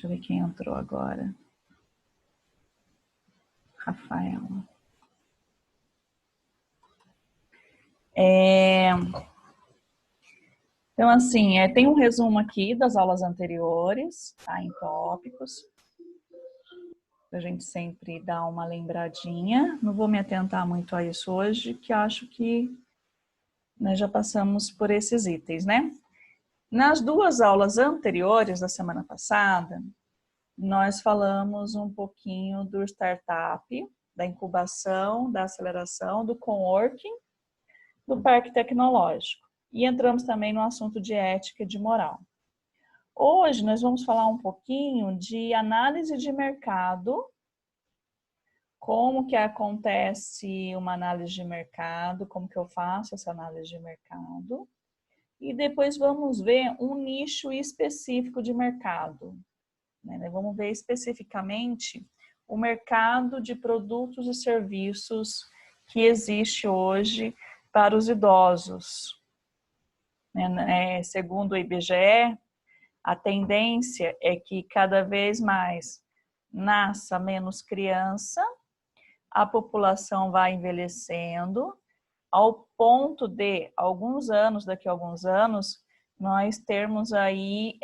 eu ver quem entrou agora. Rafaela. Então, assim, tem um resumo aqui das aulas anteriores, tá, em tópicos. A gente sempre dá uma lembradinha. Não vou me atentar muito a isso hoje, que acho que nós já passamos por esses itens, né? Nas duas aulas anteriores da semana passada, nós falamos um pouquinho do startup, da incubação, da aceleração, do coworking, do parque tecnológico. E entramos também no assunto de ética e de moral. Hoje nós vamos falar um pouquinho de análise de mercado, como que acontece uma análise de mercado, como que eu faço essa análise de mercado. E depois vamos ver um nicho específico de mercado. Vamos ver especificamente o mercado de produtos e serviços que existe hoje para os idosos. Segundo o IBGE, a tendência é que cada vez mais nasça menos criança, a população vai envelhecendo, ao ponto de, daqui a alguns anos, nós termos aí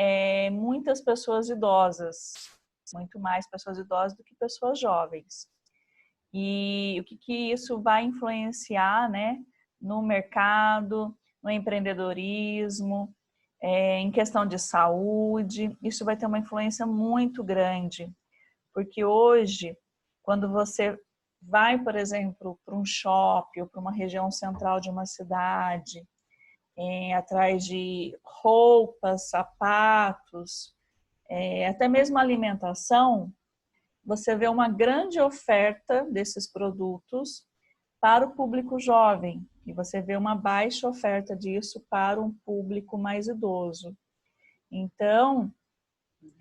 muitas pessoas idosas, muito mais pessoas idosas do que pessoas jovens. E o que isso vai influenciar, né, no mercado, no empreendedorismo, em questão de saúde, isso vai ter uma influência muito grande, porque hoje, quando você vai, por exemplo, para um shopping ou para uma região central de uma cidade, atrás de roupas, sapatos, até mesmo alimentação, você vê uma grande oferta desses produtos para o público jovem e você vê uma baixa oferta disso para um público mais idoso. Então,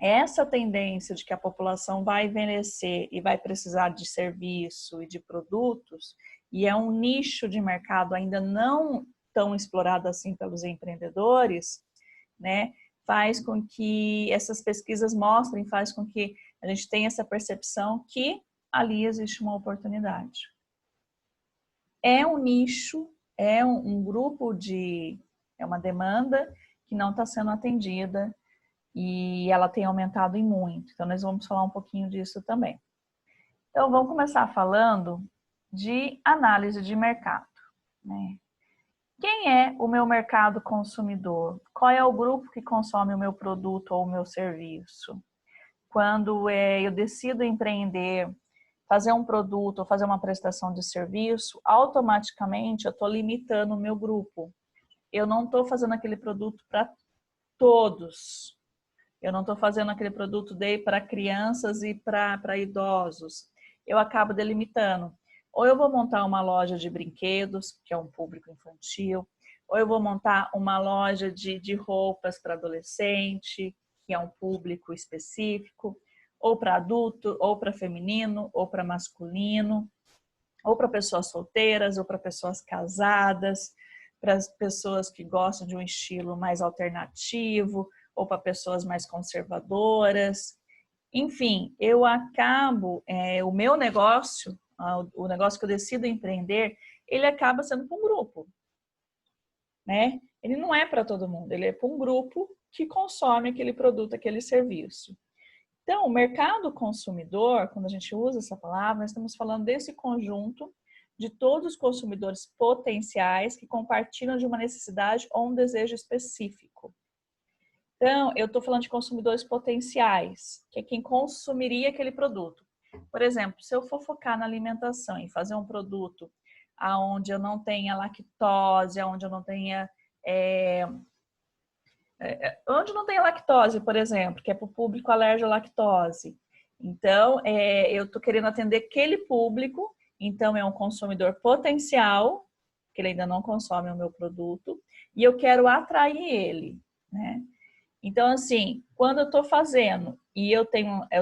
essa tendência de que a população vai envelhecer e vai precisar de serviço e de produtos, e é um nicho de mercado ainda não tão explorado assim pelos empreendedores, né, faz com que essas pesquisas mostrem, faz com que a gente tenha essa percepção que ali existe uma oportunidade. É um nicho, é um grupo é uma demanda que não está sendo atendida, e ela tem aumentado em muito. Então, nós vamos falar um pouquinho disso também. Então, vamos começar falando de análise de mercado, né? Quem é o meu mercado consumidor? Qual é o grupo que consome o meu produto ou o meu serviço? Quando eu decido empreender, fazer um produto ou fazer uma prestação de serviço, automaticamente eu estou limitando o meu grupo. Eu não estou fazendo aquele produto para todos. Eu não estou fazendo aquele produto para crianças e para idosos. Eu acabo delimitando. Ou eu vou montar uma loja de brinquedos, que é um público infantil, ou eu vou montar uma loja de roupas para adolescente, que é um público específico, ou para adulto, ou para feminino, ou para masculino, ou para pessoas solteiras, ou para pessoas casadas, para as pessoas que gostam de um estilo mais alternativo, ou para pessoas mais conservadoras. Enfim, eu acabo, o meu negócio, o negócio que eu decido empreender, ele acaba sendo para um grupo, né? Ele não é para todo mundo, ele é para um grupo que consome aquele produto, aquele serviço. Então, o mercado consumidor, quando a gente usa essa palavra, nós estamos falando desse conjunto de todos os consumidores potenciais que compartilham de uma necessidade ou um desejo específico. Então, eu estou falando de consumidores potenciais, que é quem consumiria aquele produto. Por exemplo, se eu for focar na alimentação e fazer um produto onde eu não tenha lactose, onde eu não tenha... onde não tem lactose, por exemplo, que é para o público alérgico à lactose. Então, eu estou querendo atender aquele público, então é um consumidor potencial, que ele ainda não consome o meu produto, e eu quero atrair ele, né? Então, assim, quando eu estou fazendo e eu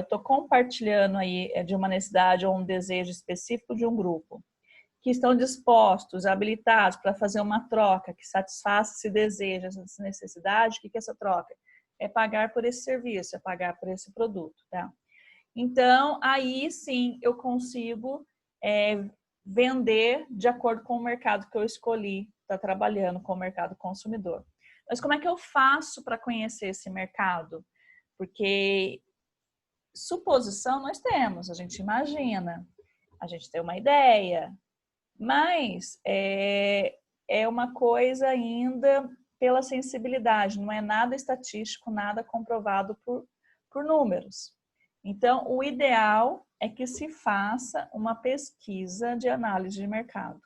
estou compartilhando aí de uma necessidade ou um desejo específico de um grupo, que estão dispostos, habilitados para fazer uma troca que satisfaça esse desejo, essa necessidade, o que é essa troca? é pagar por esse serviço, é pagar por esse produto, tá? Então, aí sim eu consigo vender de acordo com o mercado que eu escolhi, tá trabalhando com o mercado consumidor. Mas como é que eu faço para conhecer esse mercado? Porque suposição nós temos, a gente imagina, a gente tem uma ideia, mas é uma coisa ainda pela sensibilidade, não é nada estatístico, nada comprovado por números. Então, o ideal é que se faça uma pesquisa de análise de mercado.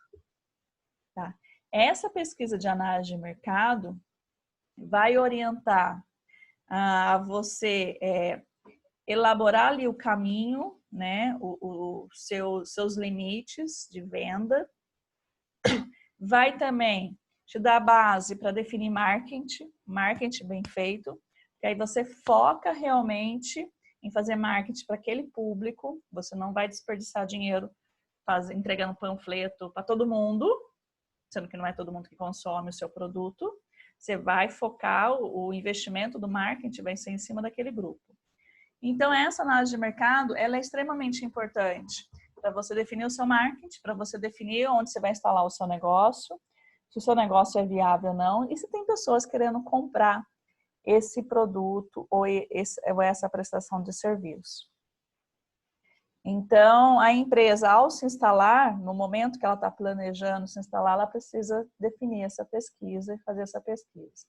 Tá? Essa pesquisa de análise de mercado vai orientar a você elaborar ali o caminho, né, os seus limites de venda. Vai também te dar base para definir marketing bem feito, que aí você foca realmente em fazer marketing para aquele público, você não vai desperdiçar dinheiro entregando panfleto para todo mundo, sendo que não é todo mundo que consome o seu produto. Você vai focar, o investimento do marketing vai ser em cima daquele grupo. Então, essa análise de mercado, ela é extremamente importante para você definir o seu marketing, para você definir onde você vai instalar o seu negócio, se o seu negócio é viável ou não, e se tem pessoas querendo comprar esse produto ou essa prestação de serviço. Então, a empresa, ao se instalar, no momento que ela está planejando se instalar, ela precisa definir essa pesquisa e fazer essa pesquisa.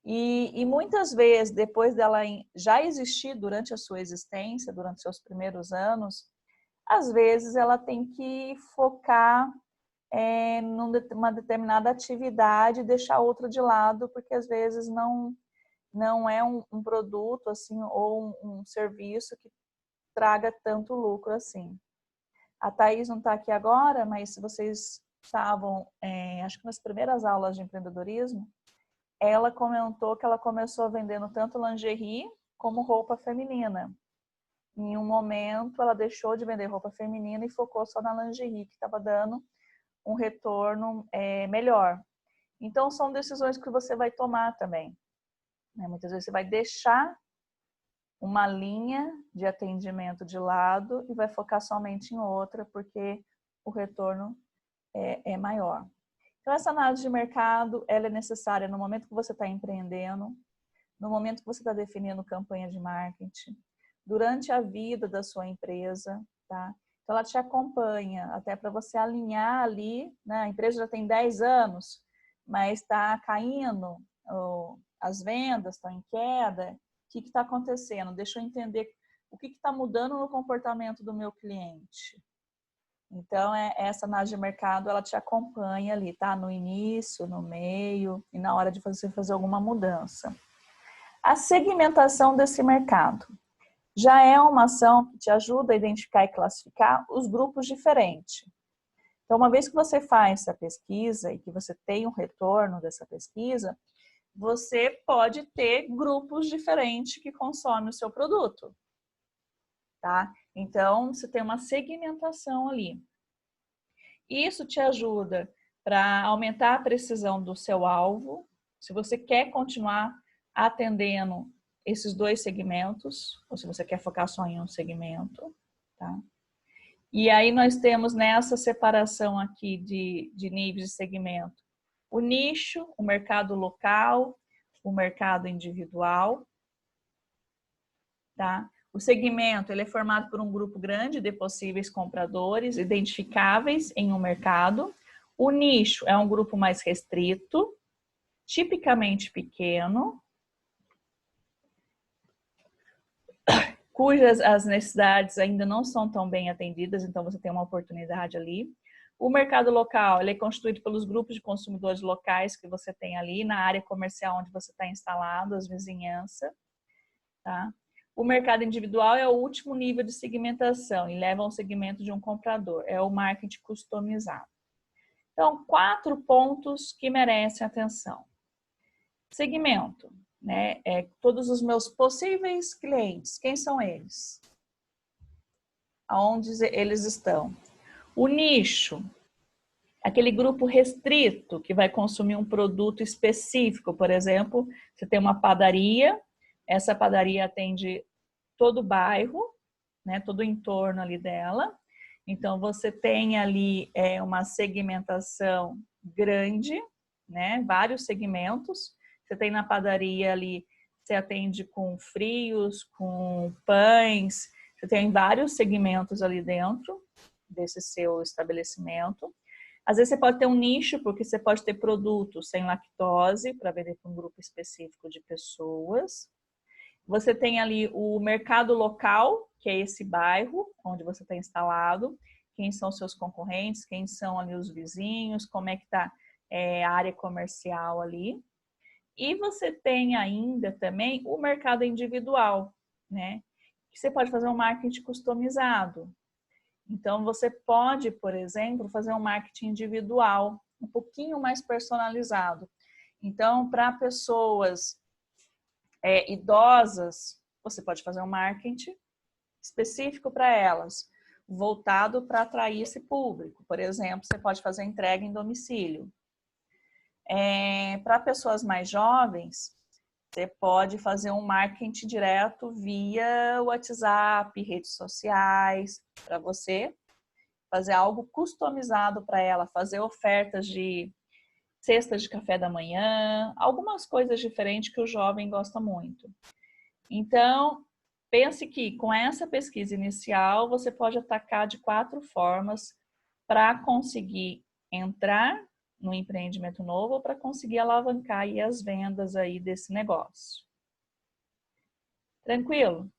E muitas vezes, depois dela já existir durante a sua existência, durante seus primeiros anos, às vezes ela tem que focar numa determinada atividade e deixar outra de lado, porque às vezes não é um produto assim ou um serviço que traga tanto lucro assim. A Thaís não está aqui agora, mas se vocês estavam, acho que nas primeiras aulas de empreendedorismo, ela comentou que ela começou vendendo tanto lingerie como roupa feminina. Em um momento, ela deixou de vender roupa feminina e focou só na lingerie, que estava dando um retorno melhor. Então, são decisões que você vai tomar também. Muitas vezes você vai deixar uma linha de atendimento de lado e vai focar somente em outra, porque o retorno é maior. Então, essa análise de mercado, ela é necessária no momento que você está empreendendo, no momento que você está definindo campanha de marketing, durante a vida da sua empresa, tá? Então, ela te acompanha até para você alinhar ali, né? A empresa já tem 10 anos, mas está caindo, as vendas estão em queda. O que está acontecendo? Deixa eu entender o que está mudando no comportamento do meu cliente. Então, essa análise de mercado, ela te acompanha ali, tá? No início, no meio e na hora de você fazer alguma mudança. A segmentação desse mercado já é uma ação que te ajuda a identificar e classificar os grupos diferentes. Então, uma vez que você faz essa pesquisa e que você tem um retorno dessa pesquisa, você pode ter grupos diferentes que consomem o seu produto, tá? Então, você tem uma segmentação ali. Isso te ajuda para aumentar a precisão do seu alvo. Se você quer continuar atendendo esses dois segmentos, ou se você quer focar só em um segmento, tá? E aí nós temos nessa separação aqui de níveis de segmento, o nicho, o mercado local, o mercado individual, tá? O segmento, ele é formado por um grupo grande de possíveis compradores identificáveis em um mercado. O nicho é um grupo mais restrito, tipicamente pequeno, cujas as necessidades ainda não são tão bem atendidas, então você tem uma oportunidade ali. O mercado local, ele é constituído pelos grupos de consumidores locais que você tem ali na área comercial onde você está instalado, as vizinhanças, tá? O mercado individual é o último nível de segmentação e leva ao segmento de um comprador, é o marketing customizado. Então, 4 pontos que merecem atenção. Segmento, né? Todos os meus possíveis clientes, quem são eles? Aonde eles estão? O nicho, Aquele grupo restrito que vai consumir um produto específico, por exemplo, você tem uma padaria, essa padaria atende todo o bairro, né, todo o entorno ali dela. Então, você tem ali uma segmentação grande, né, vários segmentos. Você tem na padaria ali, você atende com frios, com pães, você tem vários segmentos ali dentro desse seu estabelecimento. Às vezes você pode ter um nicho, porque você pode ter produtos sem lactose para vender para um grupo específico de pessoas. Você tem ali o mercado local, que é esse bairro onde você está instalado, quem são seus concorrentes, quem são ali os vizinhos, como é que está a área comercial ali. E você tem ainda também o mercado individual, né? Que você pode fazer um marketing customizado. Então, você pode, por exemplo, fazer um marketing individual, um pouquinho mais personalizado. Então, para pessoas idosas, você pode fazer um marketing específico para elas, voltado para atrair esse público. Por exemplo, você pode fazer entrega em domicílio. Para pessoas mais jovens, você pode fazer um marketing direto via WhatsApp, redes sociais, para você fazer algo customizado para ela, fazer ofertas de cestas de café da manhã, algumas coisas diferentes que o jovem gosta muito. Então, pense que com essa pesquisa inicial, você pode atacar de 4 formas para conseguir entrar no empreendimento novo ou para conseguir alavancar aí as vendas aí desse negócio. Tranquilo?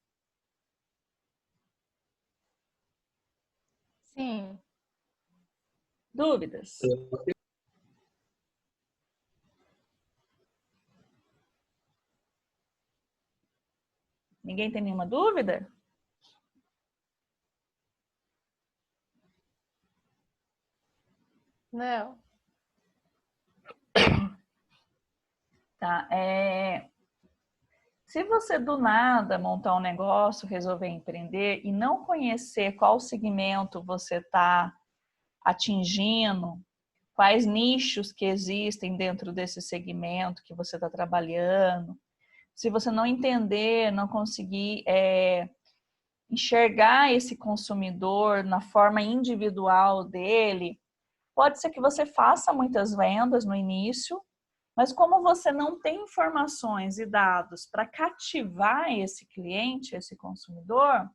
Sim. Dúvidas? Ninguém tem nenhuma dúvida? Não. Tá, se você do nada montar um negócio, resolver empreender e não conhecer qual segmento você está atingindo, quais nichos que existem dentro desse segmento que você está trabalhando, se você não entender, não conseguir enxergar esse consumidor na forma individual dele, pode ser que você faça muitas vendas no início, mas como você não tem informações e dados para cativar esse cliente, esse consumidor,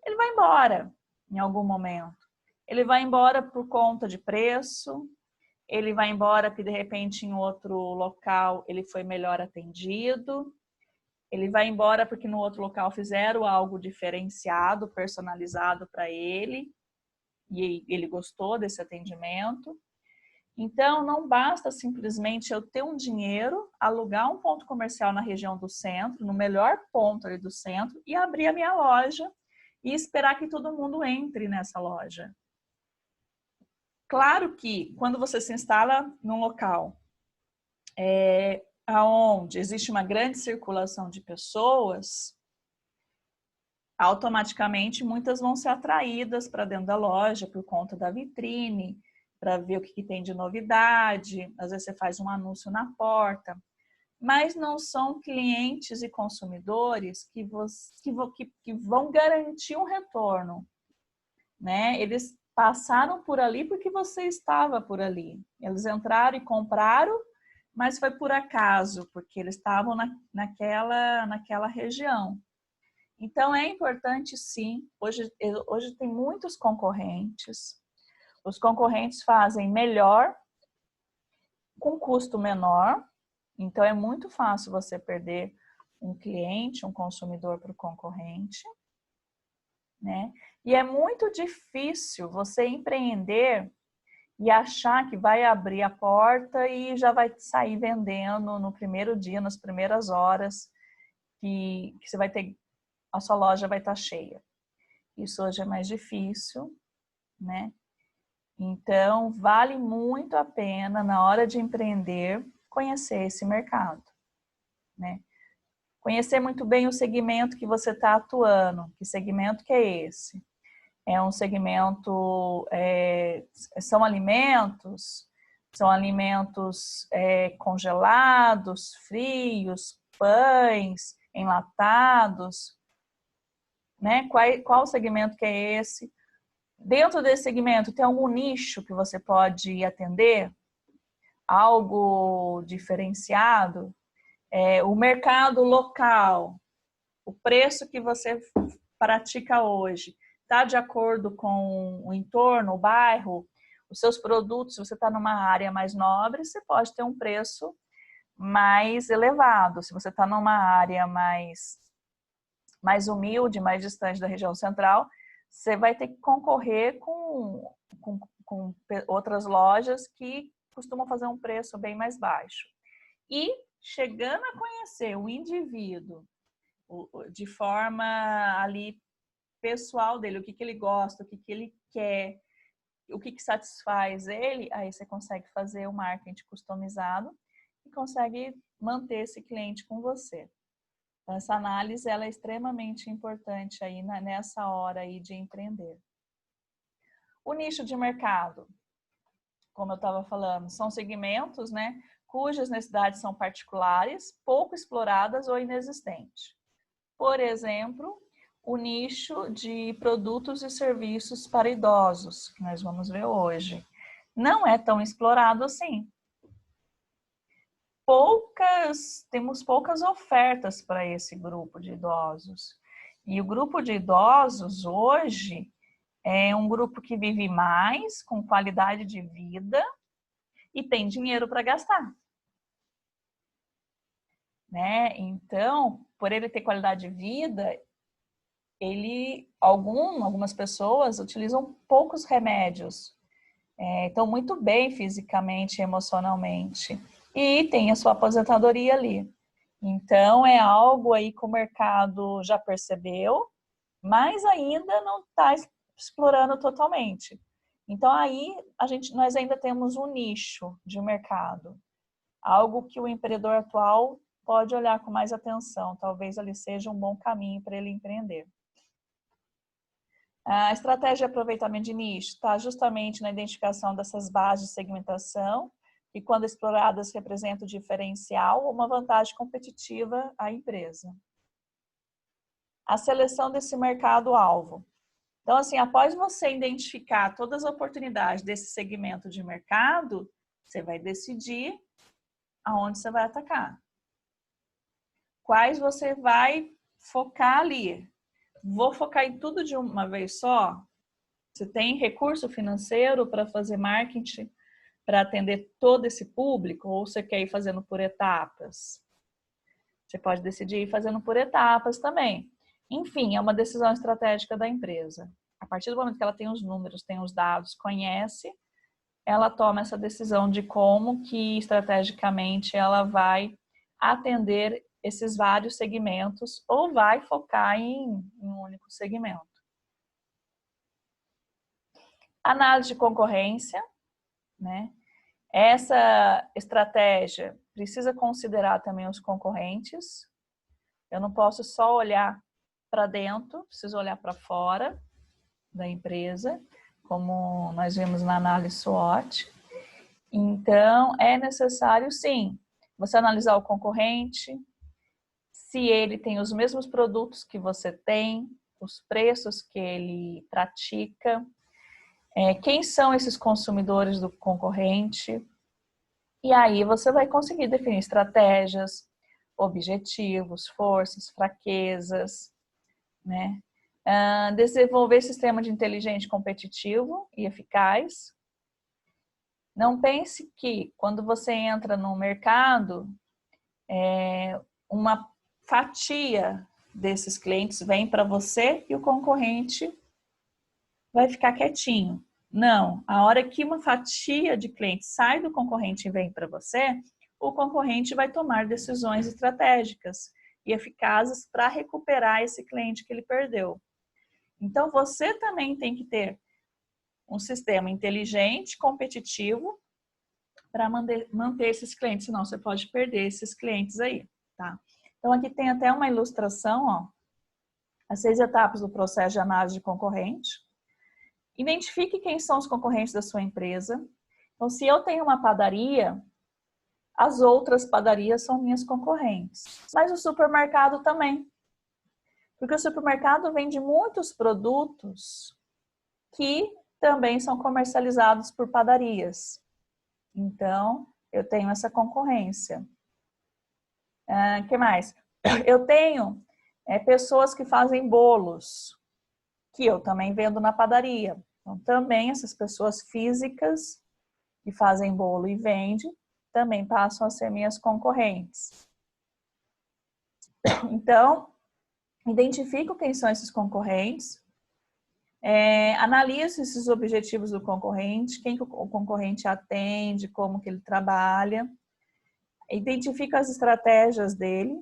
ele vai embora em algum momento. Ele vai embora por conta de preço, ele vai embora porque de repente em outro local ele foi melhor atendido, ele vai embora porque no outro local fizeram algo diferenciado, personalizado para ele, e ele gostou desse atendimento. Então, não basta simplesmente eu ter um dinheiro, alugar um ponto comercial na região do centro, no melhor ponto ali do centro, e abrir a minha loja e esperar que todo mundo entre nessa loja. Claro que quando você se instala num local onde existe uma grande circulação de pessoas, automaticamente muitas vão ser atraídas para dentro da loja por conta da vitrine, para ver o que tem de novidade. Às vezes você faz um anúncio na porta, mas não são clientes e consumidores que vão garantir um retorno, né? Eles passaram por ali porque você estava por ali. Eles entraram e compraram, mas foi por acaso, porque eles estavam naquela região. Então, é importante, sim. Hoje tem muitos concorrentes. Os concorrentes fazem melhor, com custo menor. Então, é muito fácil você perder um cliente, um consumidor para o concorrente, né? E é muito difícil você empreender e achar que vai abrir a porta e já vai sair vendendo no primeiro dia, nas primeiras horas, que você vai ter, a sua loja vai estar cheia. Isso hoje é mais difícil, né? Então, vale muito a pena, na hora de empreender, conhecer esse mercado, né? Conhecer muito bem o segmento que você está atuando. Que segmento que é esse? É um segmento, são alimentos congelados, frios, pães, enlatados, né? Qual segmento que é esse? Dentro desse segmento, tem algum nicho que você pode atender? Algo diferenciado? O mercado local, o preço que você pratica hoje, está de acordo com o entorno, o bairro, os seus produtos? Se você está numa área mais nobre, você pode ter um preço mais elevado. Se você está numa área mais humilde, mais distante da região central, você vai ter que concorrer com outras lojas que costumam fazer um preço bem mais baixo. E chegando a conhecer o indivíduo de forma ali pessoal dele, o que ele gosta, o que ele quer, o que satisfaz ele, aí você consegue fazer o marketing customizado e consegue manter esse cliente com você. Então, essa análise ela é extremamente importante aí nessa hora aí de empreender. O nicho de mercado, como eu estava falando, são segmentos, né, cujas necessidades são particulares, pouco exploradas ou inexistentes. Por exemplo, o nicho de produtos e serviços para idosos, que nós vamos ver hoje. Não é tão explorado assim. Temos poucas ofertas para esse grupo de idosos. E o grupo de idosos hoje é um grupo que vive mais, com qualidade de vida e tem dinheiro para gastar. Né? Então, por ele ter qualidade de vida, algumas pessoas utilizam poucos remédios, estão muito bem fisicamente e emocionalmente e tem a sua aposentadoria ali. Então, é algo aí que o mercado já percebeu, mas ainda não está explorando totalmente. Então, aí nós ainda temos um nicho de mercado, algo que o empreendedor atual pode olhar com mais atenção. Talvez ali seja um bom caminho para ele empreender. A estratégia de aproveitamento de nicho está justamente na identificação dessas bases de segmentação que, quando exploradas, representam diferencial ou uma vantagem competitiva à empresa. A seleção desse mercado-alvo. Então, assim, após você identificar todas as oportunidades desse segmento de mercado, você vai decidir aonde você vai atacar. Quais você vai focar ali. Vou focar em tudo de uma vez só? Você tem recurso financeiro para fazer marketing, para atender todo esse público? Ou você quer ir fazendo por etapas? Você pode decidir ir fazendo por etapas também. Enfim, é uma decisão estratégica da empresa. A partir do momento que ela tem os números, tem os dados, conhece, ela toma essa decisão de como que estrategicamente ela vai atender esses vários segmentos ou vai focar em um único segmento. Análise de concorrência, né? Essa estratégia precisa considerar também os concorrentes. Eu não posso só olhar para dentro, preciso olhar para fora da empresa, como nós vimos na análise SWOT. Então, é necessário, sim, você analisar o concorrente, se ele tem os mesmos produtos que você tem, os preços que ele pratica, quem são esses consumidores do concorrente, e aí você vai conseguir definir estratégias, objetivos, forças, fraquezas, né? Desenvolver sistema de inteligente competitivo e eficaz. Não pense que quando você entra no mercado, uma fatia desses clientes vem para você e o concorrente vai ficar quietinho. Não, a hora que uma fatia de clientes sai do concorrente e vem para você, o concorrente vai tomar decisões estratégicas e eficazes para recuperar esse cliente que ele perdeu. Então, você também tem que ter um sistema inteligente, competitivo, para manter esses clientes, senão você pode perder esses clientes aí, tá? Então, aqui tem até uma ilustração, ó, as 6 etapas do processo de análise de concorrente. Identifique quem são os concorrentes da sua empresa. Então, se eu tenho uma padaria, as outras padarias são minhas concorrentes. Mas o supermercado também. Porque o supermercado vende muitos produtos que também são comercializados por padarias. Então, eu tenho essa concorrência. O que mais? Eu tenho pessoas que fazem bolos, que eu também vendo na padaria. Então, também essas pessoas físicas que fazem bolo e vendem, também passam a ser minhas concorrentes. Então, identifico quem são esses concorrentes, analiso esses objetivos do concorrente, quem que o concorrente atende, como que ele trabalha, identifico as estratégias dele,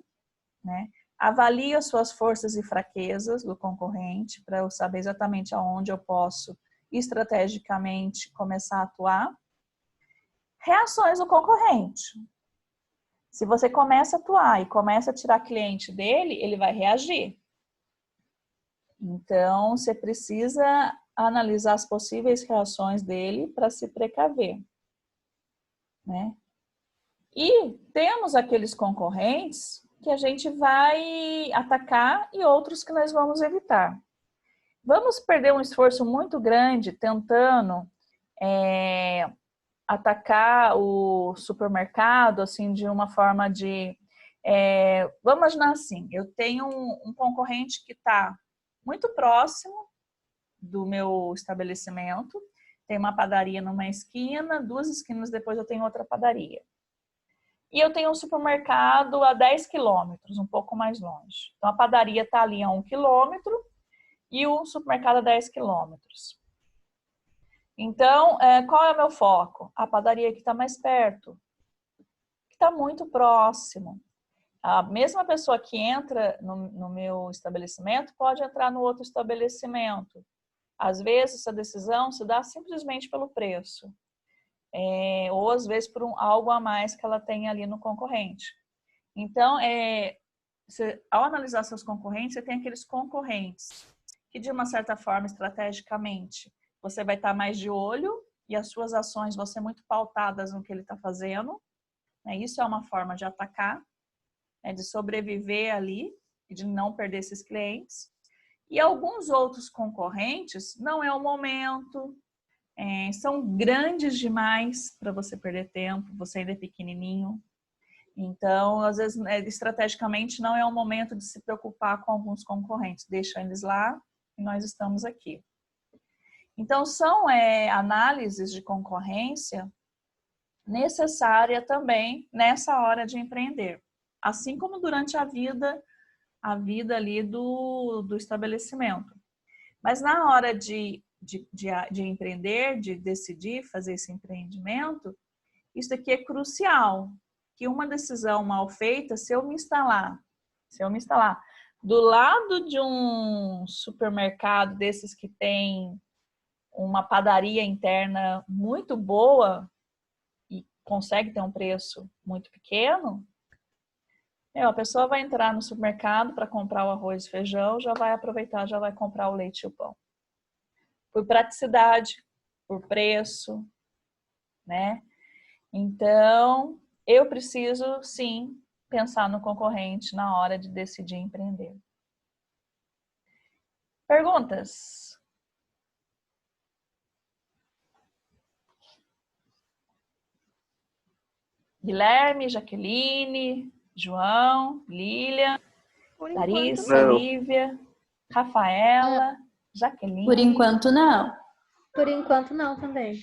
né? Avalio as suas forças e fraquezas do concorrente para eu saber exatamente aonde eu posso estrategicamente começar a atuar. Reações do concorrente. Se você começa a atuar e começa a tirar cliente dele, ele vai reagir. Então, você precisa analisar as possíveis reações dele para se precaver, né? E temos aqueles concorrentes que a gente vai atacar e outros que nós vamos evitar. Vamos perder um esforço muito grande tentando atacar o supermercado, assim, de uma forma de... vamos imaginar assim, eu tenho um concorrente que está muito próximo do meu estabelecimento, tem uma padaria numa esquina, 2 esquinas depois eu tenho outra padaria. E eu tenho um supermercado a 10 quilômetros, um pouco mais longe. Então a padaria está ali a 1 quilômetro e o supermercado a 10 quilômetros. Então, qual é o meu foco? A padaria que está mais perto, que está muito próximo. A mesma pessoa que entra no meu estabelecimento pode entrar no outro estabelecimento. Às vezes, essa decisão se dá simplesmente pelo preço. Ou às vezes por algo a mais que ela tem ali no concorrente. Então, ao analisar seus concorrentes, você tem aqueles concorrentes que, de uma certa forma, estrategicamente, você vai estar mais de olho e as suas ações vão ser muito pautadas no que ele está fazendo. Isso é uma forma de atacar, de sobreviver ali e de não perder esses clientes. E alguns outros concorrentes, não é o momento, são grandes demais para você perder tempo, você ainda é pequenininho. Então, às vezes, estrategicamente, não é o momento de se preocupar com alguns concorrentes. Deixa eles lá e nós estamos aqui. Então, são análises de concorrência necessária também nessa hora de empreender. Assim como durante a vida ali do estabelecimento. Mas na hora de empreender, de decidir fazer esse empreendimento, isso aqui é crucial. Que uma decisão mal feita, se eu me instalar do lado de um supermercado desses que tem uma padaria interna muito boa e consegue ter um preço muito pequeno, a pessoa vai entrar no supermercado para comprar o arroz e feijão, já vai aproveitar, já vai comprar o leite e o pão. Por praticidade, por preço, né? Então, eu preciso, sim, pensar no concorrente na hora de decidir empreender. Perguntas? Guilherme, Jaqueline, João, Lília, Larissa, Lívia, Rafaela, Jaqueline. Por enquanto, não. Por enquanto, não também.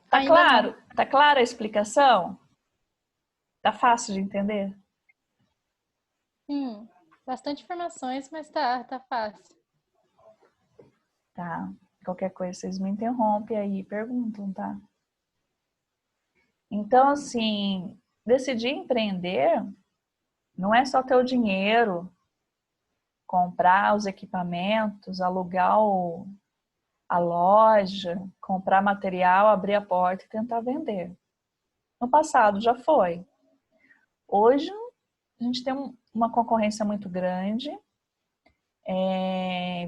Tá claro? Tá clara a explicação? Tá fácil de entender? Sim, bastante informações, mas tá fácil. Tá. Qualquer coisa vocês me interrompem aí e perguntam, tá? Então, assim, decidir empreender não é só ter o dinheiro, comprar os equipamentos, alugar a loja, comprar material, abrir a porta e tentar vender. No passado já foi. Hoje a gente tem uma concorrência muito grande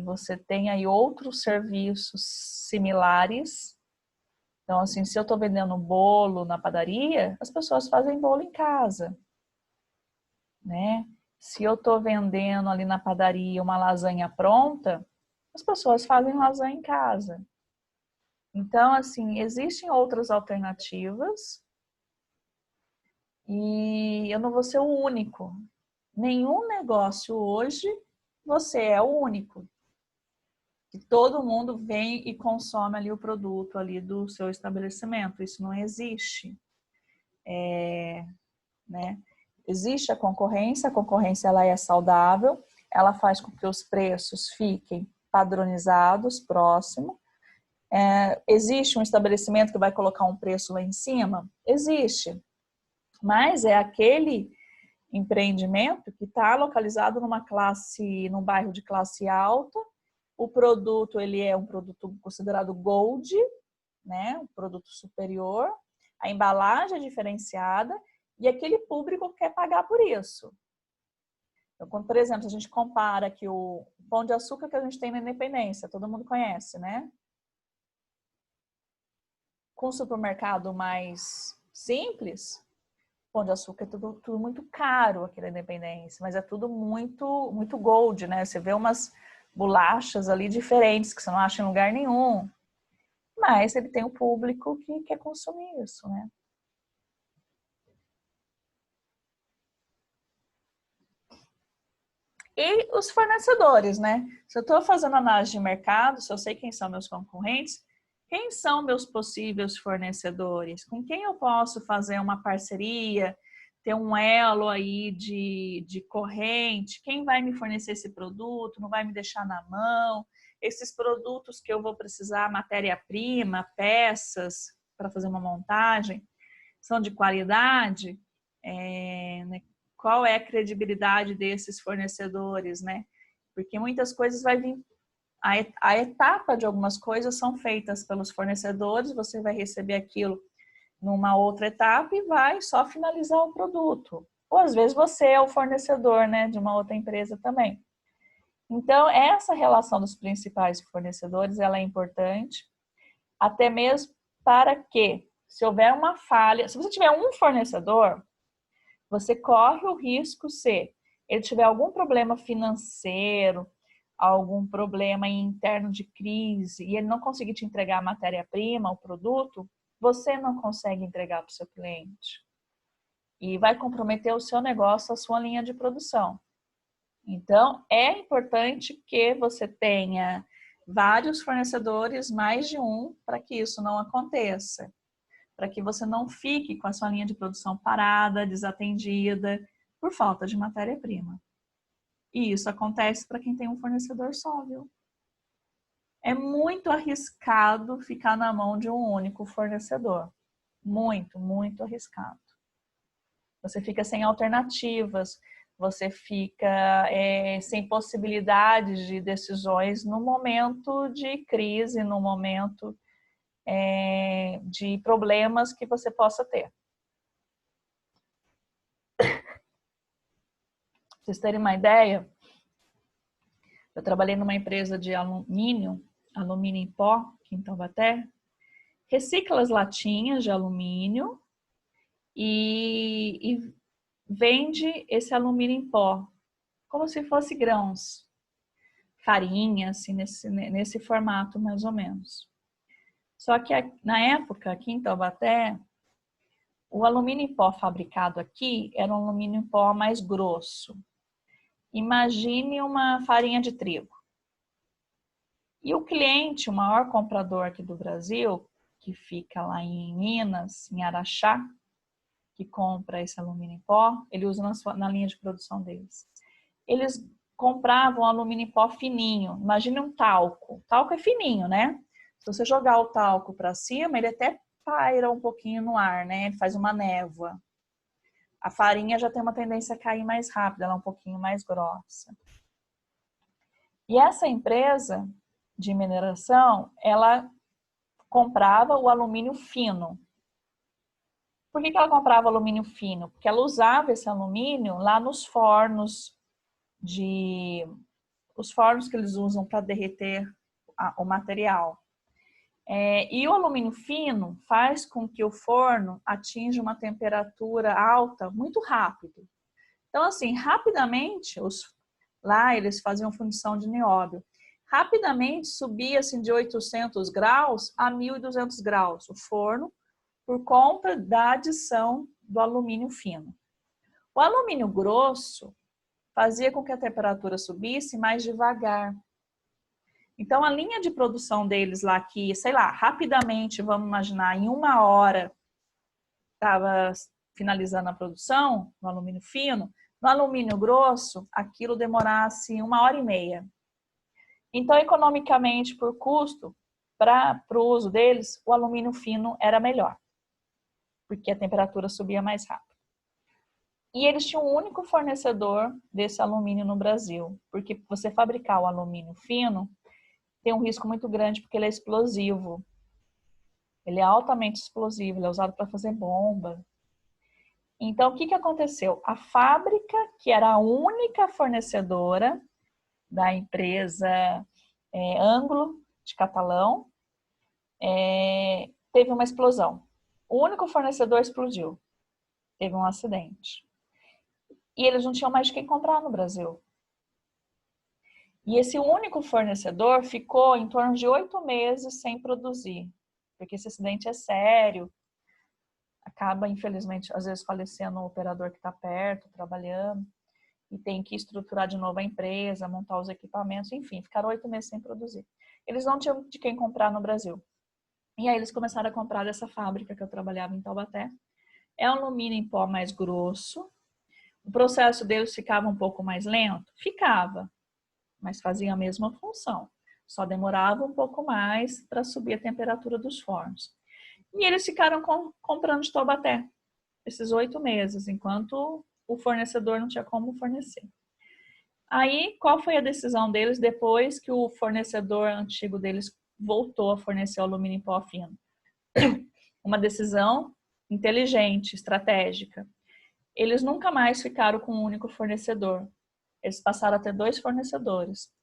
Você tem aí outros serviços similares. Então, assim, se eu estou vendendo bolo na padaria, as pessoas fazem bolo em casa, né? Se eu estou vendendo ali na padaria uma lasanha pronta, as pessoas fazem lasanha em casa. Então, assim, existem outras alternativas e eu não vou ser o único. Nenhum negócio hoje você é o único. Que todo mundo vem e consome ali o produto ali do seu estabelecimento. Isso não existe. Né? Existe a concorrência ela é saudável, ela faz com que os preços fiquem padronizados, próximo. Existe um estabelecimento que vai colocar um preço lá em cima? Existe. Mas é aquele empreendimento que está localizado num bairro de classe alta. O produto, ele é um produto considerado gold, né? Um produto superior. A embalagem é diferenciada e aquele público quer pagar por isso. Então, quando, por exemplo, a gente compara aqui o Pão de Açúcar que a gente tem na Independência, todo mundo conhece, né? Com o supermercado mais simples, Pão de Açúcar é tudo muito caro aqui na Independência, mas é tudo muito, muito gold, né? Você vê umas bolachas ali diferentes que você não acha em lugar nenhum. Mas ele tem um público que quer consumir isso, né? E os fornecedores, né? Se eu estou fazendo análise de mercado, se eu sei quem são meus concorrentes, quem são meus possíveis fornecedores? Com quem eu posso fazer uma parceria, ter um elo aí de corrente? Quem vai me fornecer esse produto? Não vai me deixar na mão? Esses produtos que eu vou precisar, matéria-prima, peças para fazer uma montagem, são de qualidade? Né? Qual é a credibilidade desses fornecedores, né? Porque muitas coisas vai vir, a etapa de algumas coisas são feitas pelos fornecedores, você vai receber aquilo numa outra etapa e vai só finalizar o produto. Ou às vezes você é o fornecedor, né, de uma outra empresa também. Então, essa relação dos principais fornecedores, ela é importante, até mesmo para que, se houver uma falha, se você tiver um fornecedor, você corre o risco se ele tiver algum problema financeiro, algum problema interno de crise e ele não conseguir te entregar a matéria-prima, o produto, você não consegue entregar para o seu cliente. E vai comprometer o seu negócio, a sua linha de produção. Então, é importante que você tenha vários fornecedores, mais de um, para que isso não aconteça. Para que você não fique com a sua linha de produção parada, desatendida, por falta de matéria-prima. E isso acontece para quem tem um fornecedor só, viu? É muito arriscado ficar na mão de um único fornecedor. Muito, muito arriscado. Você fica sem alternativas, você fica sem possibilidades de decisões no momento de crise, no momento de problemas que você possa ter. Pra vocês terem uma ideia, eu trabalhei numa empresa de alumínio em pó, aqui em Taubaté, recicla as latinhas de alumínio e vende esse alumínio em pó, como se fosse grãos, farinha, assim, nesse formato mais ou menos. Só que na época, aqui em Taubaté, o alumínio em pó fabricado aqui era um alumínio em pó mais grosso. Imagine uma farinha de trigo. E o cliente, o maior comprador aqui do Brasil, que fica lá em Minas, em Araxá, que compra esse alumínio em pó, ele usa na linha de produção deles. Eles compravam alumínio em pó fininho. Imagine um talco. Talco é fininho, né? Se você jogar o talco para cima, ele até paira um pouquinho no ar, né? Ele faz uma névoa. A farinha já tem uma tendência a cair mais rápido, ela é um pouquinho mais grossa. E essa empresa de mineração, ela comprava o alumínio fino. Por que ela comprava alumínio fino? Porque ela usava esse alumínio lá nos fornos de os fornos que eles usam para derreter o material. E o alumínio fino faz com que o forno atinja uma temperatura alta muito rápido. Então, assim, rapidamente, lá eles faziam fundição de nióbio. Rapidamente subia assim, de 800 graus a 1.200 graus o forno, por conta da adição do alumínio fino. O alumínio grosso fazia com que a temperatura subisse mais devagar. Então, a linha de produção deles lá, que, sei lá, rapidamente, vamos imaginar, em 1 hora, estava finalizando a produção, no alumínio fino, no alumínio grosso, aquilo demorasse 1h30. Então, economicamente, por custo, para o uso deles, o alumínio fino era melhor, porque a temperatura subia mais rápido. E eles tinham um único fornecedor desse alumínio no Brasil, porque você fabricar o alumínio fino tem um risco muito grande, porque ele é explosivo. Ele é altamente explosivo, ele é usado para fazer bomba. Então, o que aconteceu? A fábrica, que era a única fornecedora da empresa Anglo, de Catalão, teve uma explosão. O único fornecedor explodiu. Teve um acidente. E eles não tinham mais de quem comprar no Brasil. E esse único fornecedor ficou em torno de 8 meses sem produzir. Porque esse acidente é sério. Acaba, infelizmente, às vezes falecendo o operador que está perto, trabalhando. E tem que estruturar de novo a empresa, montar os equipamentos, enfim, ficaram 8 meses sem produzir. Eles não tinham de quem comprar no Brasil. E aí eles começaram a comprar dessa fábrica que eu trabalhava em Taubaté. É um alumínio em pó mais grosso. O processo deles ficava um pouco mais lento? Ficava, mas fazia a mesma função. Só demorava um pouco mais para subir a temperatura dos fornos. E eles ficaram comprando de Taubaté esses 8 meses, enquanto o fornecedor não tinha como fornecer. Aí, qual foi a decisão deles depois que o fornecedor antigo deles voltou a fornecer alumínio em pó fino? Uma decisão inteligente, estratégica. Eles nunca mais ficaram com um único fornecedor. Eles passaram a ter 2 fornecedores.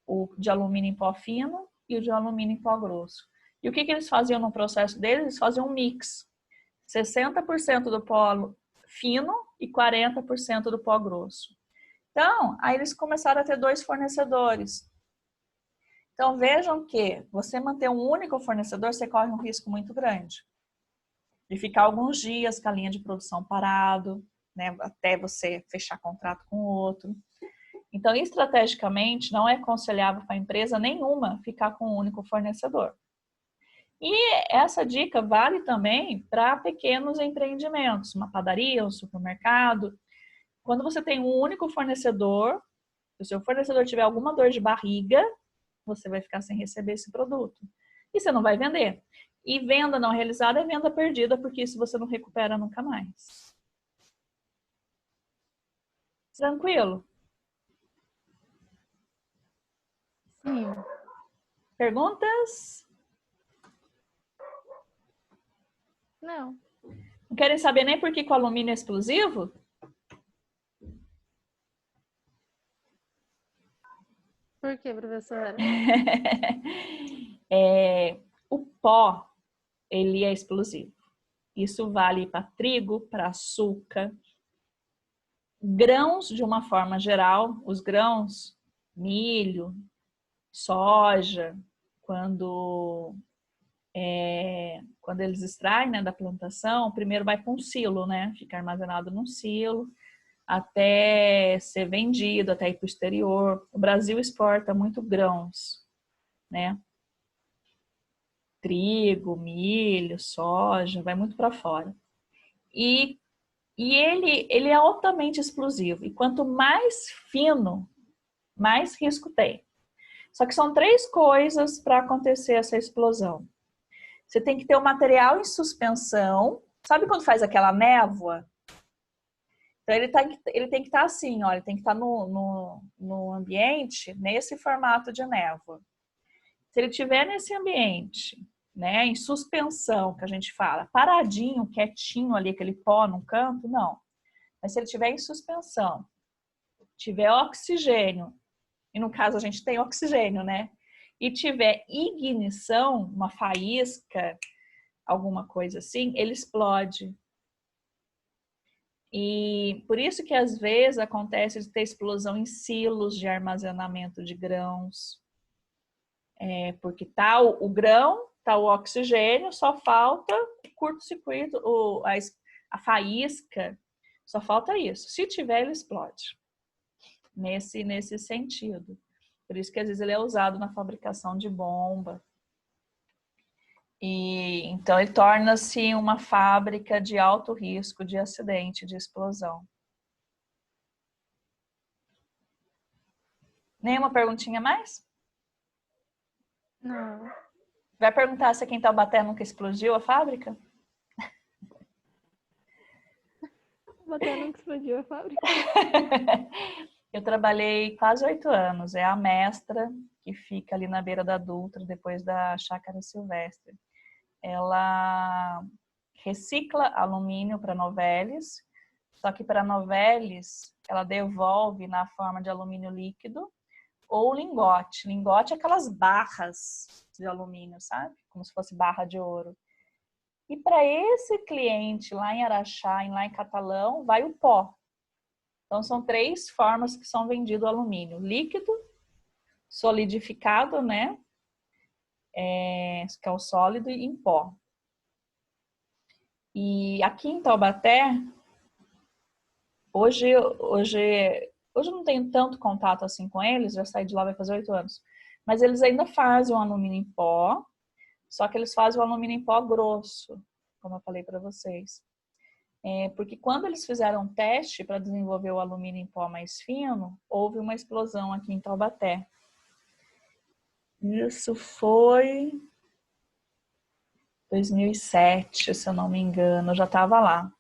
O de alumínio em pó fino e o de alumínio em pó grosso. E o que eles faziam no processo deles? Eles faziam um mix. 60% do pó fino e 40% do pó grosso. Então, aí eles começaram a ter 2 fornecedores. Então, vejam que você manter um único fornecedor, você corre um risco muito grande. De ficar alguns dias com a linha de produção parado, né, até você fechar contrato com o outro. Então, estrategicamente, não é aconselhável para a empresa nenhuma ficar com um único fornecedor. E essa dica vale também para pequenos empreendimentos, uma padaria, um supermercado. Quando você tem um único fornecedor, se o seu fornecedor tiver alguma dor de barriga, você vai ficar sem receber esse produto. E você não vai vender. E venda não realizada é venda perdida, porque isso você não recupera nunca mais. Tranquilo? Sim. Perguntas? Não. Não querem saber nem por que o alumínio é explosivo? Por que, professora? O pó, ele é explosivo. Isso vale para trigo, para açúcar, grãos de uma forma geral. Os grãos, milho, soja, quando eles extraem, né, da plantação, primeiro vai para um silo, né? Fica armazenado num silo até ser vendido, até ir para o exterior. O Brasil exporta muito grãos, né? Trigo, milho, soja, vai muito para fora. E ele é altamente explosivo. E quanto mais fino, mais risco tem. Só que são 3 coisas para acontecer essa explosão. Você tem que ter o material em suspensão. Sabe quando faz aquela névoa? Então, ele tem que estar assim, ó, ele tem que estar no ambiente, nesse formato de névoa. Se ele estiver nesse ambiente, né, em suspensão, que a gente fala, paradinho, quietinho ali, aquele pó num canto, não. Mas se ele estiver em suspensão, tiver oxigênio e no caso a gente tem oxigênio, né? E tiver ignição, uma faísca, alguma coisa assim, ele explode. E por isso que às vezes acontece de ter explosão em silos de armazenamento de grãos. Porque tá o grão, tá o oxigênio, só falta o curto-circuito, a faísca, só falta isso. Se tiver, ele explode. Nesse sentido. Por isso que às vezes ele é usado na fabricação de bomba. E então ele torna-se uma fábrica de alto risco de acidente, de explosão. Nenhuma perguntinha mais? Não. Vai perguntar se aqui em Taubaté nunca explodiu a fábrica? Taubaté nunca explodiu a fábrica. Eu trabalhei quase 8 anos. É a Mestra, que fica ali na beira da Dutra, depois da Chácara Silvestre. Ela recicla alumínio para novelis, só que para novelis ela devolve na forma de alumínio líquido ou lingote. Lingote é aquelas barras de alumínio, sabe? Como se fosse barra de ouro. E para esse cliente lá em Araxá, lá em Catalão, vai o pó. Então são 3 formas que são vendido o alumínio: líquido, solidificado, né? Que é o sólido, e em pó. E aqui em Taubaté, hoje eu não tenho tanto contato assim com eles, já saí de lá vai fazer 8 anos. Mas eles ainda fazem o alumínio em pó, só que eles fazem o alumínio em pó grosso, como eu falei para vocês. Porque quando eles fizeram um teste para desenvolver o alumínio em pó mais fino, houve uma explosão aqui em Taubaté. Isso foi 2007, se eu não me engano, eu já estava lá.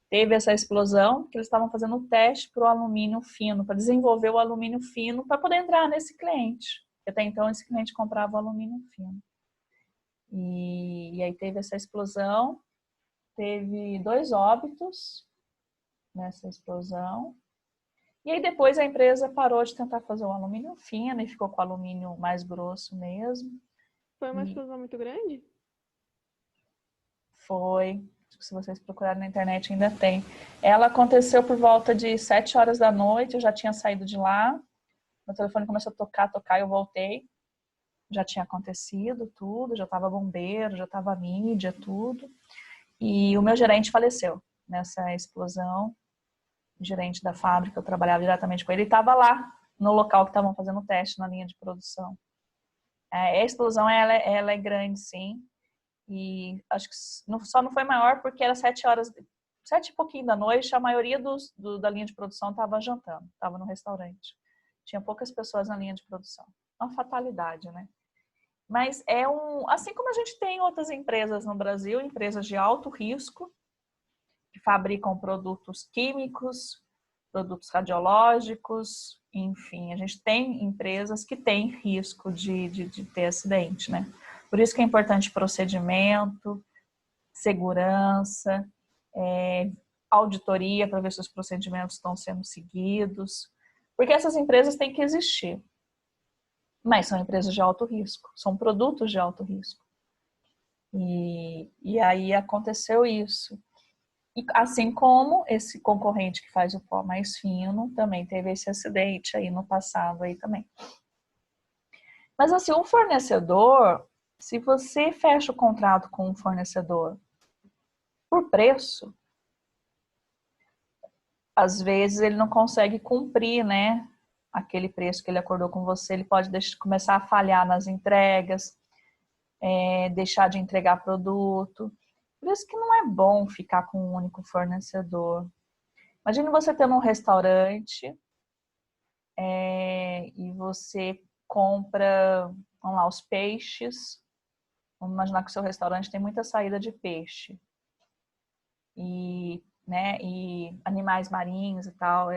Teve essa explosão que eles estavam fazendo um teste para o alumínio fino, para desenvolver o alumínio fino para poder entrar nesse cliente. Até então esse cliente comprava o alumínio fino. E aí teve essa explosão, teve 2 óbitos nessa explosão. E aí depois a empresa parou de tentar fazer o alumínio fino e ficou com o alumínio mais grosso mesmo. Foi uma explosão muito grande? Foi, se vocês procurarem na internet ainda tem. Ela aconteceu por volta de 7 horas da noite, eu já tinha saído de lá. Meu telefone começou a tocar, eu voltei. Já tinha acontecido tudo, já estava bombeiro, já estava mídia, tudo. E o meu gerente faleceu nessa explosão. O gerente da fábrica, eu trabalhava diretamente com ele, estava lá no local que estavam fazendo o teste na linha de produção. A explosão ela é grande, sim. E acho que só não foi maior porque era 7 horas, 7 e pouquinho da noite, a maioria da linha de produção estava jantando, estava no restaurante. Tinha poucas pessoas na linha de produção. Uma fatalidade, né? Mas assim como a gente tem outras empresas no Brasil, empresas de alto risco, que fabricam produtos químicos, produtos radiológicos, enfim, a gente tem empresas que têm risco de ter acidente, né? Por isso que é importante procedimento, segurança, auditoria para ver se os procedimentos estão sendo seguidos, porque essas empresas têm que existir. Mas são empresas de alto risco, são produtos de alto risco. E aí aconteceu isso. E assim como esse concorrente que faz o pó mais fino, também teve esse acidente aí no passado aí também. Mas assim, um fornecedor, se você fecha o contrato com um fornecedor por preço, às vezes ele não consegue cumprir, né, aquele preço que ele acordou com você, ele pode começar a falhar nas entregas, deixar de entregar produto. Por isso que não é bom ficar com um único fornecedor. Imagine você tendo um restaurante e você compra, vamos lá, os peixes. Vamos imaginar que o seu restaurante tem muita saída de peixe. E animais marinhos e tal,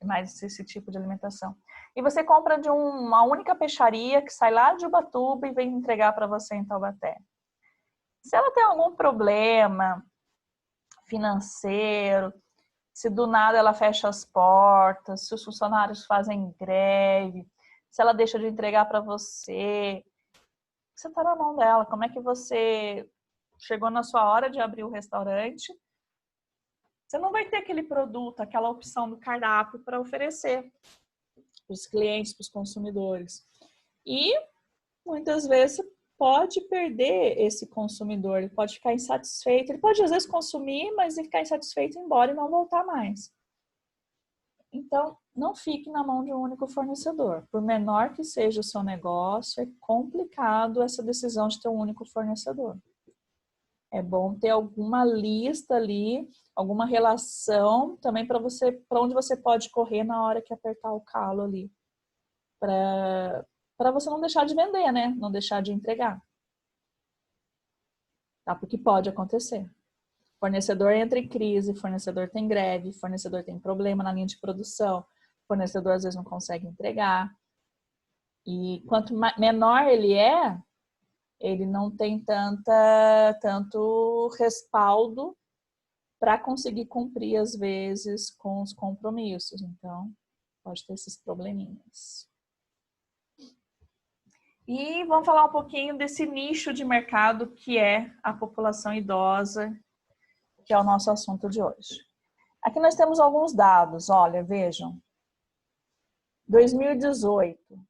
mais esse tipo de alimentação. E você compra de uma única peixaria que sai lá de Ubatuba e vem entregar para você em Taubaté. Se ela tem algum problema financeiro, se do nada ela fecha as portas, se os funcionários fazem greve, se ela deixa de entregar para você. Você está na mão dela. Como é que você chegou na sua hora de abrir o restaurante? Você não vai ter aquele produto, aquela opção do cardápio para oferecer para os clientes, para os consumidores. E muitas vezes pode perder esse consumidor, ele pode ficar insatisfeito, ele pode às vezes consumir, mas ficar insatisfeito, ir embora e não voltar mais. Então, não fique na mão de um único fornecedor. Por menor que seja o seu negócio, é complicado essa decisão de ter um único fornecedor. É bom ter alguma lista ali, alguma relação também para onde você pode correr na hora que apertar o calo ali. Para você não deixar de vender, né? Não deixar de entregar. Tá? Porque pode acontecer. Fornecedor entra em crise, fornecedor tem greve, fornecedor tem problema na linha de produção, fornecedor às vezes não consegue entregar. E quanto menor ele é, ele não tem tanto respaldo para conseguir cumprir, às vezes, com os compromissos. Então, pode ter esses probleminhas. E vamos falar um pouquinho desse nicho de mercado que é a população idosa, que é o nosso assunto de hoje. Aqui nós temos alguns dados, olha, vejam. 2018,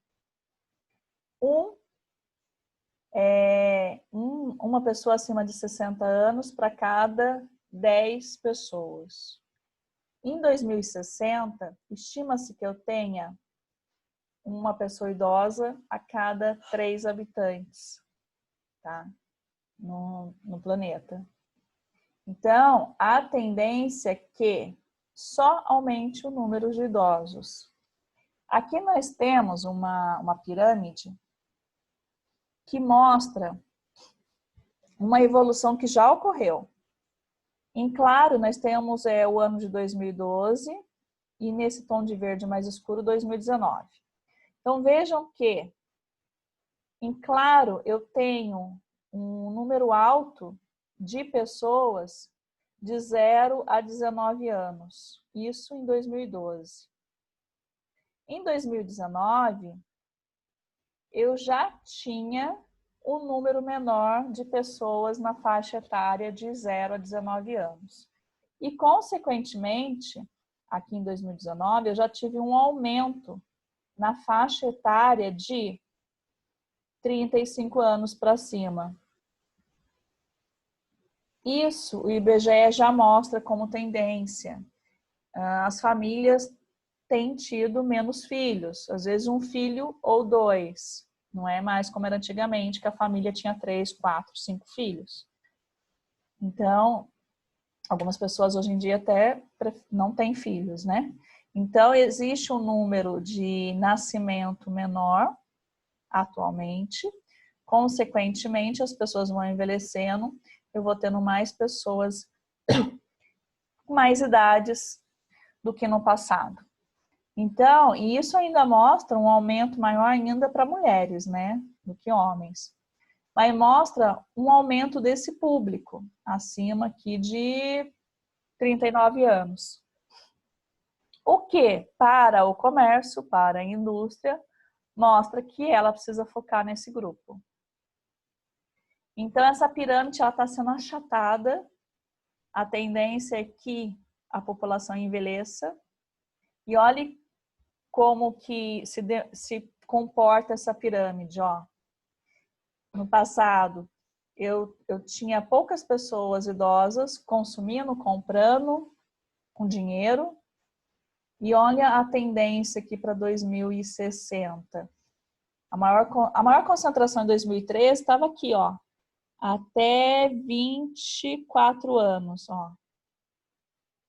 uma pessoa acima de 60 anos para cada 10 pessoas. Em 2060, estima-se que eu tenha uma pessoa idosa a cada 3 habitantes, tá? No planeta. Então, a tendência é que só aumente o número de idosos. Aqui nós temos uma pirâmide que mostra uma evolução que já ocorreu. Em claro, nós temos o ano de 2012 e nesse tom de verde mais escuro, 2019. Então, vejam que, em claro, eu tenho um número alto de pessoas de 0 a 19 anos. Isso em 2012. Em 2019, eu já tinha um número menor de pessoas na faixa etária de 0 a 19 anos. E, consequentemente, aqui em 2019, eu já tive um aumento na faixa etária de 35 anos para cima. Isso o IBGE já mostra como tendência. As famílias têm tido menos filhos, às vezes um filho ou 2. Não é mais como era antigamente, que a família tinha 3, 4, 5 filhos. Então, algumas pessoas hoje em dia até não têm filhos, né? Então, existe um número de nascimento menor atualmente. Consequentemente, as pessoas vão envelhecendo, eu vou tendo mais pessoas com mais idades do que no passado. Então, e isso ainda mostra um aumento maior ainda para mulheres, né, do que homens. Mas mostra um aumento desse público, acima aqui de 39 anos. O que, para o comércio, para a indústria, mostra que ela precisa focar nesse grupo. Então, essa pirâmide está sendo achatada. A tendência é que a população envelheça. E olhe como que se comporta essa pirâmide. Ó. No passado, eu tinha poucas pessoas idosas consumindo, comprando com dinheiro. E olha a tendência aqui para 2060. A maior concentração em 2013 estava aqui, ó, até 24 anos. Ó.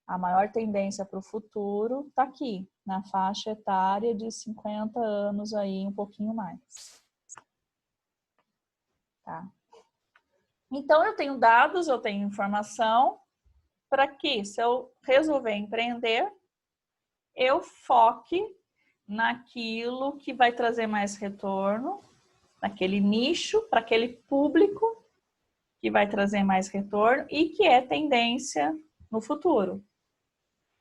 A maior tendência para o futuro está aqui, na faixa etária de 50 anos, aí, um pouquinho mais. Tá? Então, eu tenho dados, eu tenho informação para que, se eu resolver empreender, eu foque naquilo que vai trazer mais retorno, naquele nicho, para aquele público que vai trazer mais retorno e que é tendência no futuro.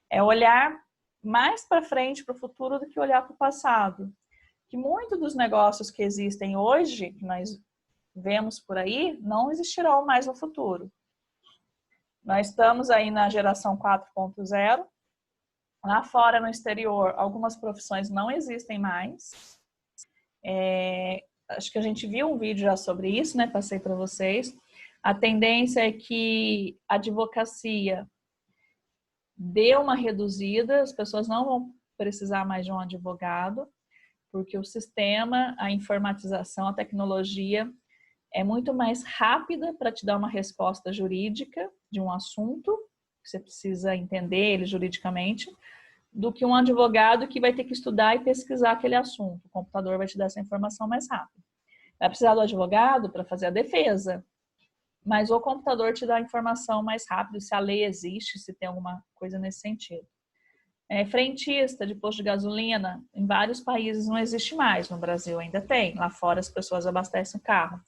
É olhar mais para frente, para o futuro, do que olhar para o passado. que muitos dos negócios que existem hoje, que nós vemos por aí, não existirão mais no futuro. Nós estamos aí na geração 4.0. Lá fora, no exterior, algumas profissões não existem mais. Acho que a gente viu um vídeo já sobre isso, né? Passei para vocês. A tendência é que a advocacia dê uma reduzida, as pessoas não vão precisar mais de um advogado, porque o sistema, a informatização, a tecnologia é muito mais rápida para te dar uma resposta jurídica de um assunto, que você precisa entender ele juridicamente, do que um advogado que vai ter que estudar e pesquisar aquele assunto. O computador vai te dar essa informação mais rápido. Vai precisar do advogado para fazer a defesa, mas o computador te dá a informação mais rápido, se a lei existe, se tem alguma coisa nesse sentido. Frentista de posto de gasolina, em vários países não existe mais, no Brasil ainda tem, lá fora as pessoas abastecem o carro.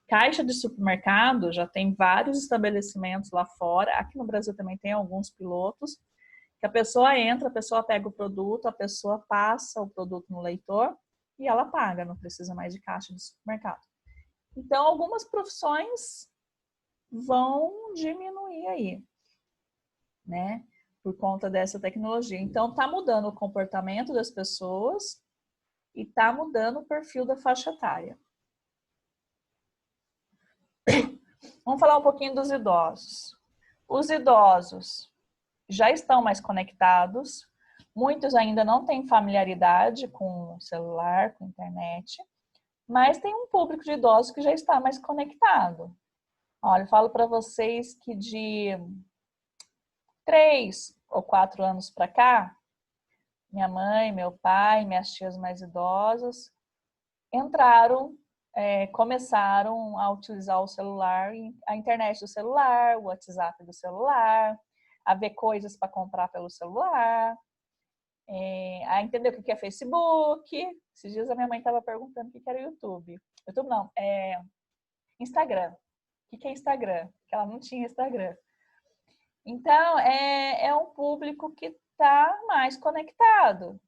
Caixa de supermercado, já tem vários estabelecimentos lá fora, aqui no Brasil também tem alguns pilotos, que a pessoa entra, a pessoa pega o produto, a pessoa passa o produto no leitor e ela paga, não precisa mais de caixa de supermercado. Então, algumas profissões vão diminuir aí, né? Por conta dessa tecnologia. Então, está mudando o comportamento das pessoas e está mudando o perfil da faixa etária. Vamos falar um pouquinho dos idosos. Os idosos já estão mais conectados, muitos ainda não têm familiaridade com o celular, com a internet, mas tem um público de idosos que já está mais conectado. Olha, eu falo para vocês que de 3 ou 4 anos para cá, minha mãe, meu pai, minhas tias mais idosas começaram a utilizar o celular, a internet do celular, o WhatsApp do celular, a ver coisas para comprar pelo celular, a entender o que é Facebook. Esses dias a minha mãe estava perguntando o que era YouTube. YouTube não, Instagram. O que é Instagram? Porque ela não tinha Instagram. Então, é um público que está mais conectado.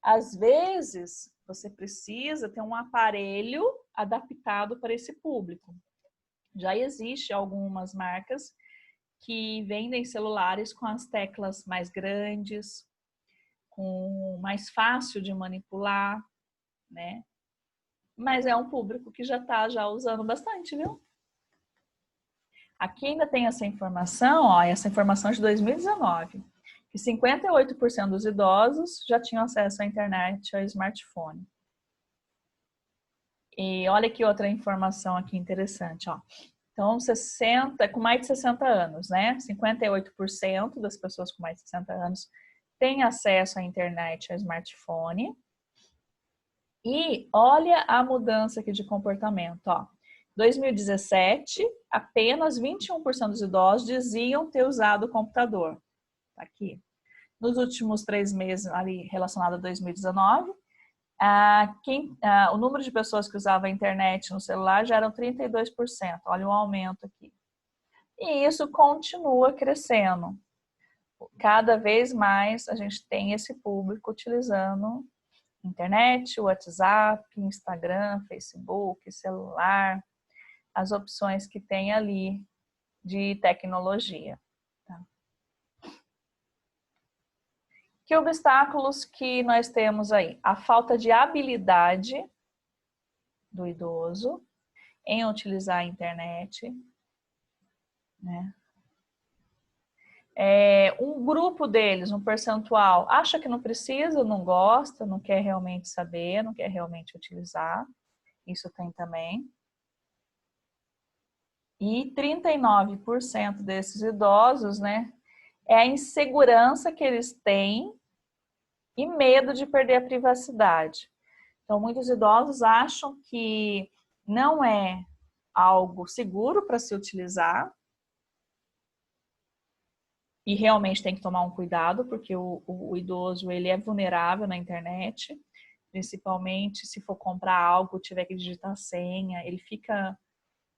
Às vezes, você precisa ter um aparelho adaptado para esse público. Já existe algumas marcas que vendem celulares com as teclas mais grandes, com mais fácil de manipular, né? Mas é um público que já está usando bastante, viu? Aqui ainda tem essa informação, essa informação de 2019, que 58% dos idosos já tinham acesso à internet e ao smartphone. E olha que outra informação aqui interessante, ó. Então, com mais de 60 anos, né? 58% das pessoas com mais de 60 anos têm acesso à internet e ao smartphone. E olha a mudança aqui de comportamento, ó. 2017, apenas 21% dos idosos diziam ter usado o computador. Tá aqui. Nos últimos 3 meses, ali relacionado a 2019, o número de pessoas que usavam a internet no celular já eram 32%. Olha o aumento aqui. E isso continua crescendo. Cada vez mais a gente tem esse público utilizando internet, WhatsApp, Instagram, Facebook, celular, as opções que tem ali de tecnologia. Tá? Que obstáculos que nós temos aí? A falta de habilidade do idoso em utilizar a internet, né? Um grupo deles, um percentual, acha que não precisa, não gosta, não quer realmente saber, não quer realmente utilizar. Isso tem também. E 39% desses idosos, né, é a insegurança que eles têm e medo de perder a privacidade. Então, muitos idosos acham que não é algo seguro para se utilizar e realmente tem que tomar um cuidado, porque o idoso ele é vulnerável na internet, principalmente se for comprar algo, tiver que digitar senha, ele fica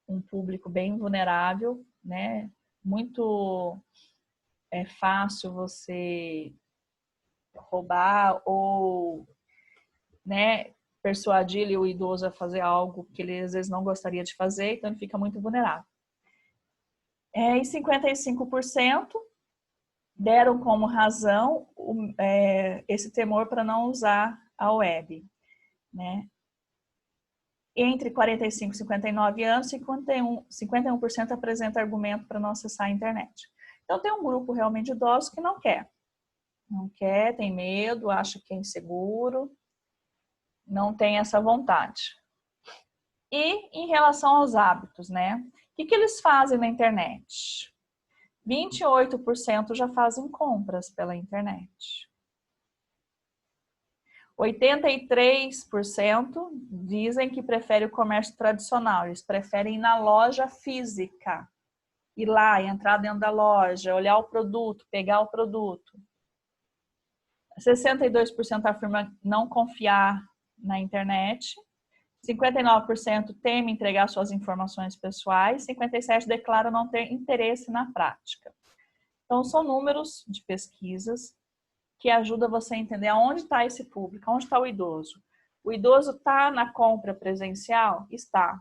um público bem vulnerável, né? Muito fácil você roubar ou, né, persuadir ele, o idoso a fazer algo que ele às vezes não gostaria de fazer, então ele fica muito vulnerável. E 55% deram como razão esse temor para não usar a web, né? Entre 45 e 59 anos, 51% apresenta argumento para não acessar a internet. Então tem um grupo realmente de idosos que não quer. Não quer, tem medo, acha que é inseguro, não tem essa vontade. E em relação aos hábitos, né? O que eles fazem na internet? 28% já fazem compras pela internet. 83% dizem que preferem o comércio tradicional. Eles preferem ir na loja física. Ir lá, entrar dentro da loja, olhar o produto, pegar o produto. 62% afirma não confiar na internet. 59% teme entregar suas informações pessoais, 57% declaram não ter interesse na prática. Então, são números de pesquisas que ajudam você a entender aonde está esse público, onde está o idoso. O idoso está na compra presencial? Está,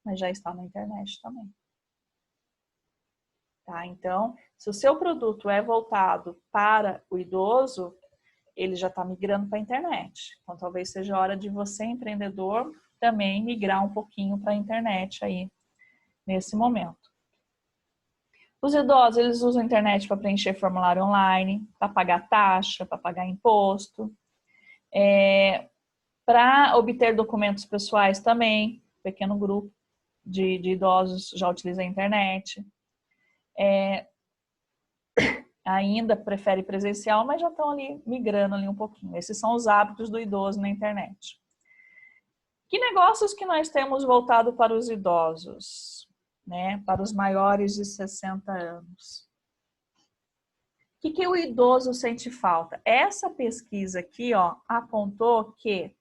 mas já está na internet também. Tá? Então, se o seu produto é voltado para o idoso, ele já está migrando para a internet. Então, talvez seja a hora de você, empreendedor, também migrar um pouquinho para a internet aí, nesse momento. Os idosos, eles usam a internet para preencher formulário online, para pagar taxa, para pagar imposto, para obter documentos pessoais também, pequeno grupo de idosos já utiliza a internet. Ainda prefere presencial, mas já estão ali migrando ali um pouquinho. Esses são os hábitos do idoso na internet. Que negócios que nós temos voltado para os idosos, né? Para os maiores de 60 anos? O que o idoso sente falta? Essa pesquisa aqui, ó, apontou que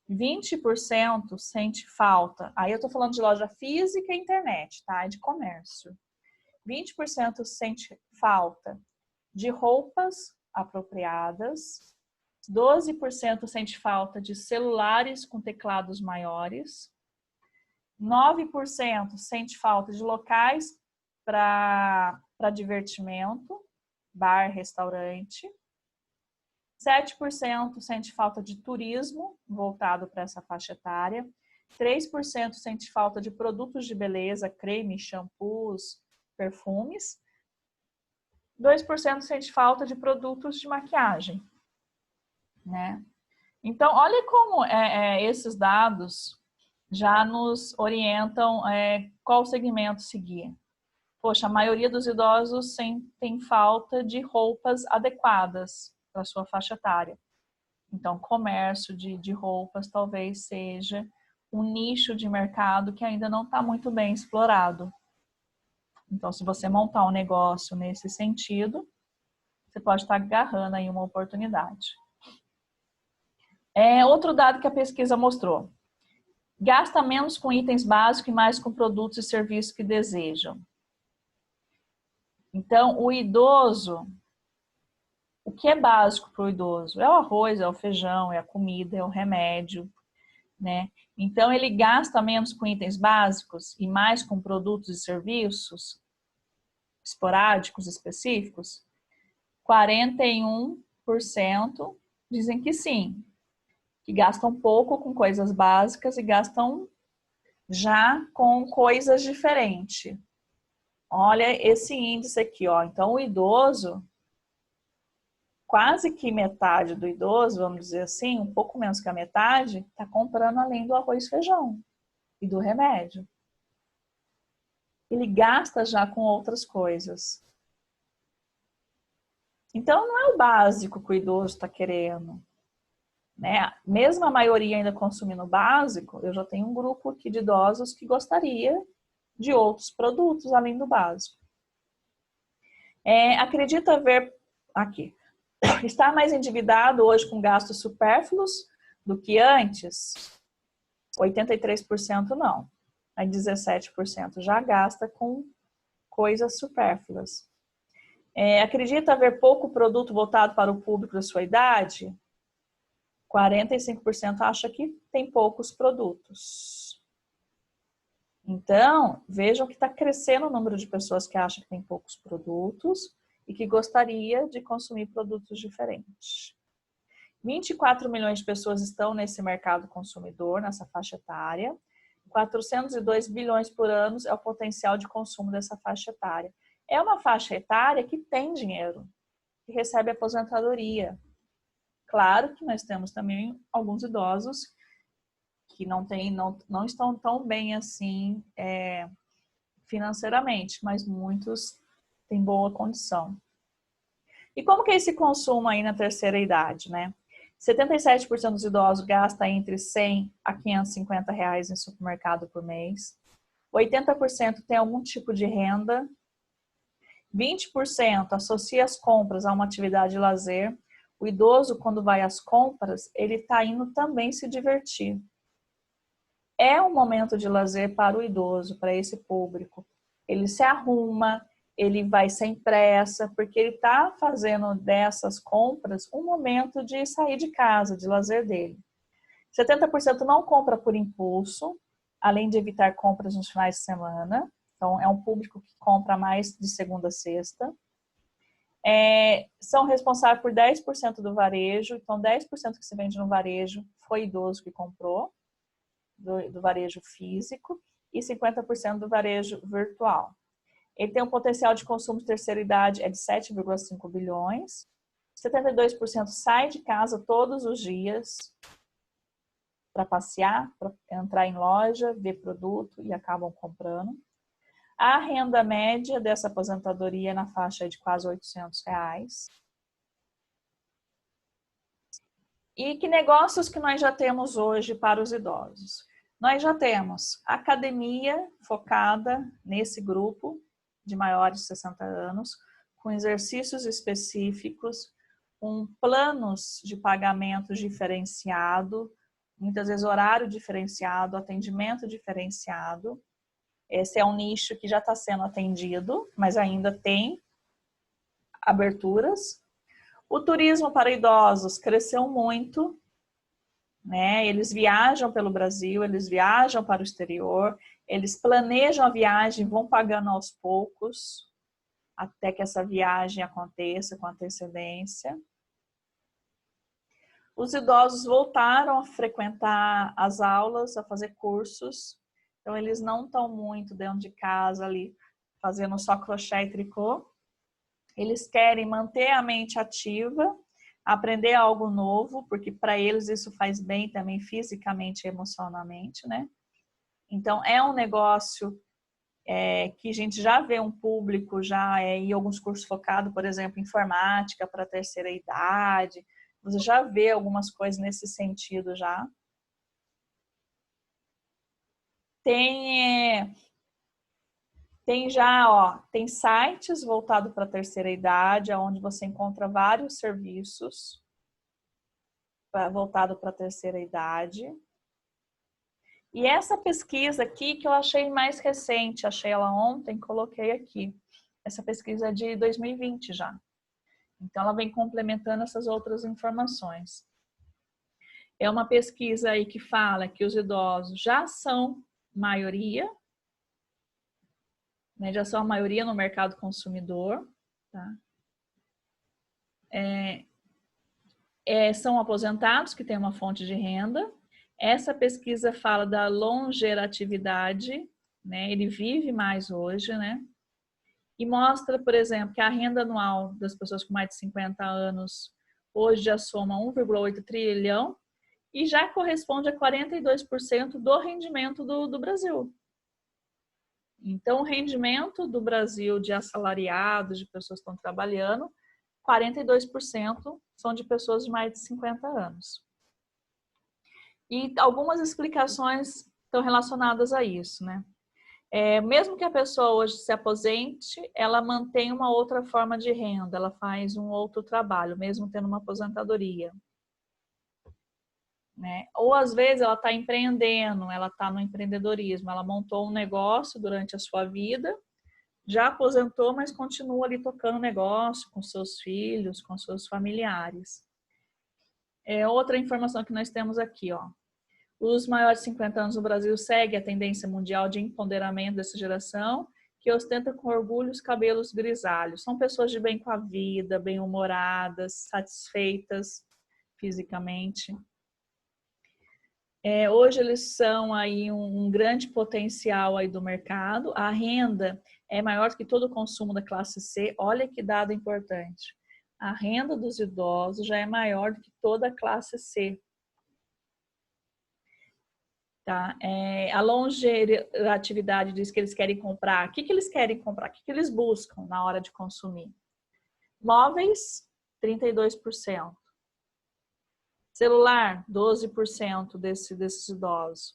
20% sente falta. Aí eu tô falando de loja física e internet, tá? De comércio. 20% sente falta de roupas apropriadas. 12% sente falta de celulares com teclados maiores. 9% sente falta de locais para divertimento, bar, restaurante. 7% sente falta de turismo voltado para essa faixa etária. 3% sente falta de produtos de beleza, creme, shampoos, perfumes. 2% sente falta de produtos de maquiagem, né? Então, olha como esses dados já nos orientam qual segmento seguir. Poxa, a maioria dos idosos tem falta de roupas adequadas para a sua faixa etária. Então, comércio de roupas talvez seja um nicho de mercado que ainda não está muito bem explorado. Então, se você montar um negócio nesse sentido, você pode estar agarrando aí uma oportunidade. Outro dado que a pesquisa mostrou. Gasta menos com itens básicos e mais com produtos e serviços que desejam. Então, o idoso, o que é básico para o idoso? É o arroz, é o feijão, é a comida, é o remédio, né? Então, ele gasta menos com itens básicos e mais com produtos e serviços esporádicos, específicos. 41% dizem que sim, que gastam pouco com coisas básicas e gastam já com coisas diferentes. Olha esse índice aqui, ó. Então, o idoso, quase que metade do idoso, vamos dizer assim, um pouco menos que a metade, está comprando além do arroz e feijão e do remédio. Ele gasta já com outras coisas. Então, não é o básico que o idoso está querendo, né? Mesmo a maioria ainda consumindo o básico, eu já tenho um grupo aqui de idosos que gostaria de outros produtos além do básico. Acredita ver aqui, está mais endividado hoje com gastos supérfluos do que antes? 83% não. Aí 17% já gasta com coisas supérfluas. Acredita haver pouco produto voltado para o público da sua idade? 45% acha que tem poucos produtos. Então, vejam que está crescendo o número de pessoas que acham que tem poucos produtos e que gostaria de consumir produtos diferentes. 24 milhões de pessoas estão nesse mercado consumidor, nessa faixa etária. 402 bilhões por ano é o potencial de consumo dessa faixa etária. É uma faixa etária que tem dinheiro, que recebe aposentadoria. Claro que nós temos também alguns idosos que não estão tão bem assim financeiramente, mas muitos têm boa condição. E como que é esse consumo aí na terceira idade, né? 77% dos idosos gasta entre 100 a 550 reais em supermercado por mês. 80% tem algum tipo de renda. 20% associa as compras a uma atividade de lazer. O idoso, quando vai às compras, ele está indo também se divertir. É um momento de lazer para o idoso, para esse público. Ele se arruma, ele vai sem pressa, porque ele está fazendo dessas compras um momento de sair de casa, de lazer dele. 70% não compra por impulso, além de evitar compras nos finais de semana. Então, é um público que compra mais de segunda a sexta. São responsáveis por 10% do varejo. Então, 10% que se vende no varejo foi idoso que comprou, do varejo físico, e 50% do varejo virtual. Ele tem um potencial de consumo de terceira idade de 7,5 bilhões. 72% sai de casa todos os dias para passear, para entrar em loja, ver produto e acabam comprando. A renda média dessa aposentadoria é na faixa de quase R$800. E que negócios que nós já temos hoje para os idosos? Nós já temos academia focada nesse grupo de maiores de 60 anos, com exercícios específicos, com planos de pagamento diferenciado, muitas vezes horário diferenciado, atendimento diferenciado. Esse é um nicho que já está sendo atendido, mas ainda tem aberturas. O turismo para idosos cresceu muito, né? Eles viajam pelo Brasil, eles viajam para o exterior, eles planejam a viagem, vão pagando aos poucos, até que essa viagem aconteça com antecedência. Os idosos voltaram a frequentar as aulas, a fazer cursos. Então, eles não estão muito dentro de casa ali, fazendo só crochê e tricô. Eles querem manter a mente ativa, aprender algo novo, porque para eles isso faz bem também fisicamente e emocionalmente, né? Então, é um negócio que a gente já vê um público já em alguns cursos focados, por exemplo, informática para a terceira idade. Você já vê algumas coisas nesse sentido já. Tem já, tem sites voltados para a terceira idade, onde você encontra vários serviços voltados para a terceira idade. E essa pesquisa aqui, que eu achei mais recente, achei ela ontem, coloquei aqui. Essa pesquisa é de 2020 já. Então, ela vem complementando essas outras informações. É uma pesquisa aí que fala que os idosos já são maioria, né, já são a maioria no mercado consumidor, tá? São aposentados que têm uma fonte de renda. Essa pesquisa fala da longevidade, né? Ele vive mais hoje, né? E mostra, por exemplo, que a renda anual das pessoas com mais de 50 anos hoje já soma 1,8 trilhão e já corresponde a 42% do rendimento do Brasil. Então, o rendimento do Brasil de assalariados, de pessoas que estão trabalhando, 42% são de pessoas de mais de 50 anos. E algumas explicações estão relacionadas a isso, né? Mesmo que a pessoa hoje se aposente, ela mantém uma outra forma de renda, ela faz um outro trabalho, mesmo tendo uma aposentadoria. Né? Ou às vezes ela está empreendendo, ela está no empreendedorismo, ela montou um negócio durante a sua vida, já aposentou, mas continua ali tocando negócio com seus filhos, com seus familiares. Outra informação que nós temos aqui, ó. Os maiores de 50 anos no Brasil seguem a tendência mundial de empoderamento dessa geração, que ostenta com orgulho os cabelos grisalhos. São pessoas de bem com a vida, bem-humoradas, satisfeitas fisicamente. Hoje eles são aí um grande potencial aí do mercado. A renda é maior do que todo o consumo da classe C. Olha que dado importante. A renda dos idosos já é maior do que toda a classe C. Tá? A longevidade diz que eles querem comprar. O que eles querem comprar? O que eles buscam na hora de consumir? Móveis, 32%. Celular, 12% desses idosos.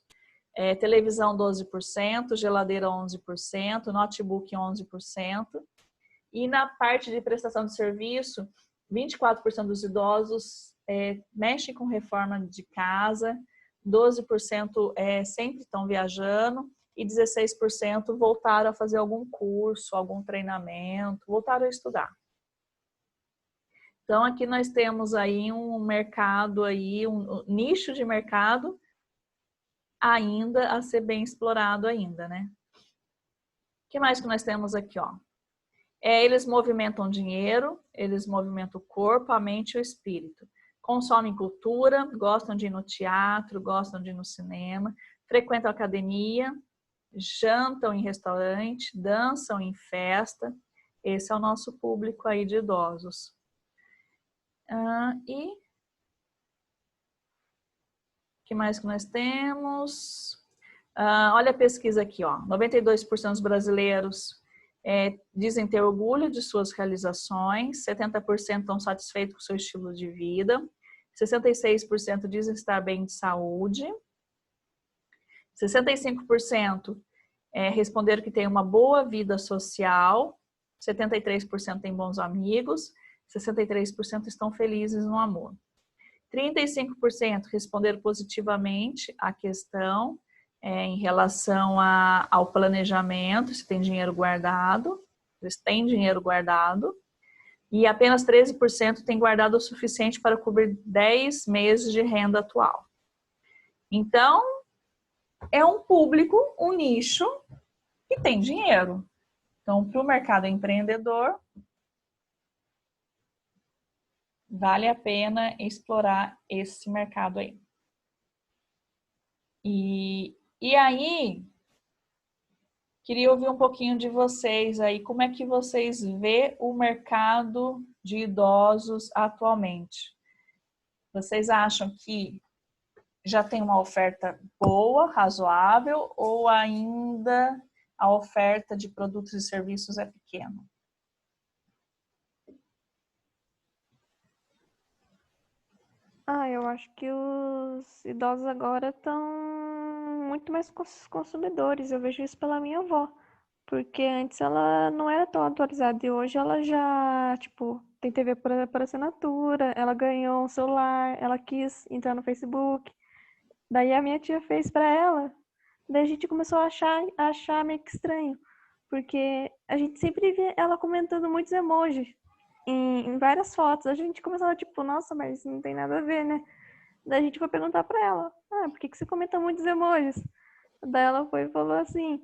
Televisão, 12%. Geladeira, 11%. Notebook, 11%. E na parte de prestação de serviço, 24% dos idosos mexem com reforma de casa, 12% sempre estão viajando e 16% voltaram a fazer algum curso, algum treinamento, voltaram a estudar. Então, aqui nós temos aí um mercado, aí, um nicho de mercado ainda a ser bem explorado ainda, né? O que mais que nós temos aqui, ó? Eles movimentam dinheiro, eles movimentam o corpo, a mente e o espírito. Consomem cultura, gostam de ir no teatro, gostam de ir no cinema, frequentam academia, jantam em restaurante, dançam em festa. Esse é o nosso público aí de idosos. E o que mais que nós temos? Olha a pesquisa aqui, ó. 92% dos brasileiros dizem ter orgulho de suas realizações, 70% estão satisfeitos com o seu estilo de vida, 66% dizem estar bem de saúde, 65% responderam que tem uma boa vida social, 73% têm bons amigos, 63% estão felizes no amor. 35% responderam positivamente à questão em relação ao planejamento, se tem dinheiro guardado, eles têm dinheiro guardado, e apenas 13% têm guardado o suficiente para cobrir 10 meses de renda atual. Então, é um público, um nicho que tem dinheiro. Então, para o mercado empreendedor, vale a pena explorar esse mercado aí. E aí, queria ouvir um pouquinho de vocês aí, como é que vocês vê o mercado de idosos atualmente? Vocês acham que já tem uma oferta boa, razoável, ou ainda a oferta de produtos e serviços é pequena? Eu acho que os idosos agora estão muito mais consumidores. Eu vejo isso pela minha avó. Porque antes ela não era tão atualizada e hoje ela já, tipo, tem TV por assinatura, ela ganhou um celular, ela quis entrar no Facebook. Daí a minha tia fez pra ela. Daí a gente começou a achar meio que estranho. Porque a gente sempre via ela comentando muitos emojis em várias fotos. A gente começava tipo, nossa, mas isso não tem nada a ver, né? Daí a gente foi perguntar pra ela, por que você comenta muitos emojis? Daí ela foi e falou assim,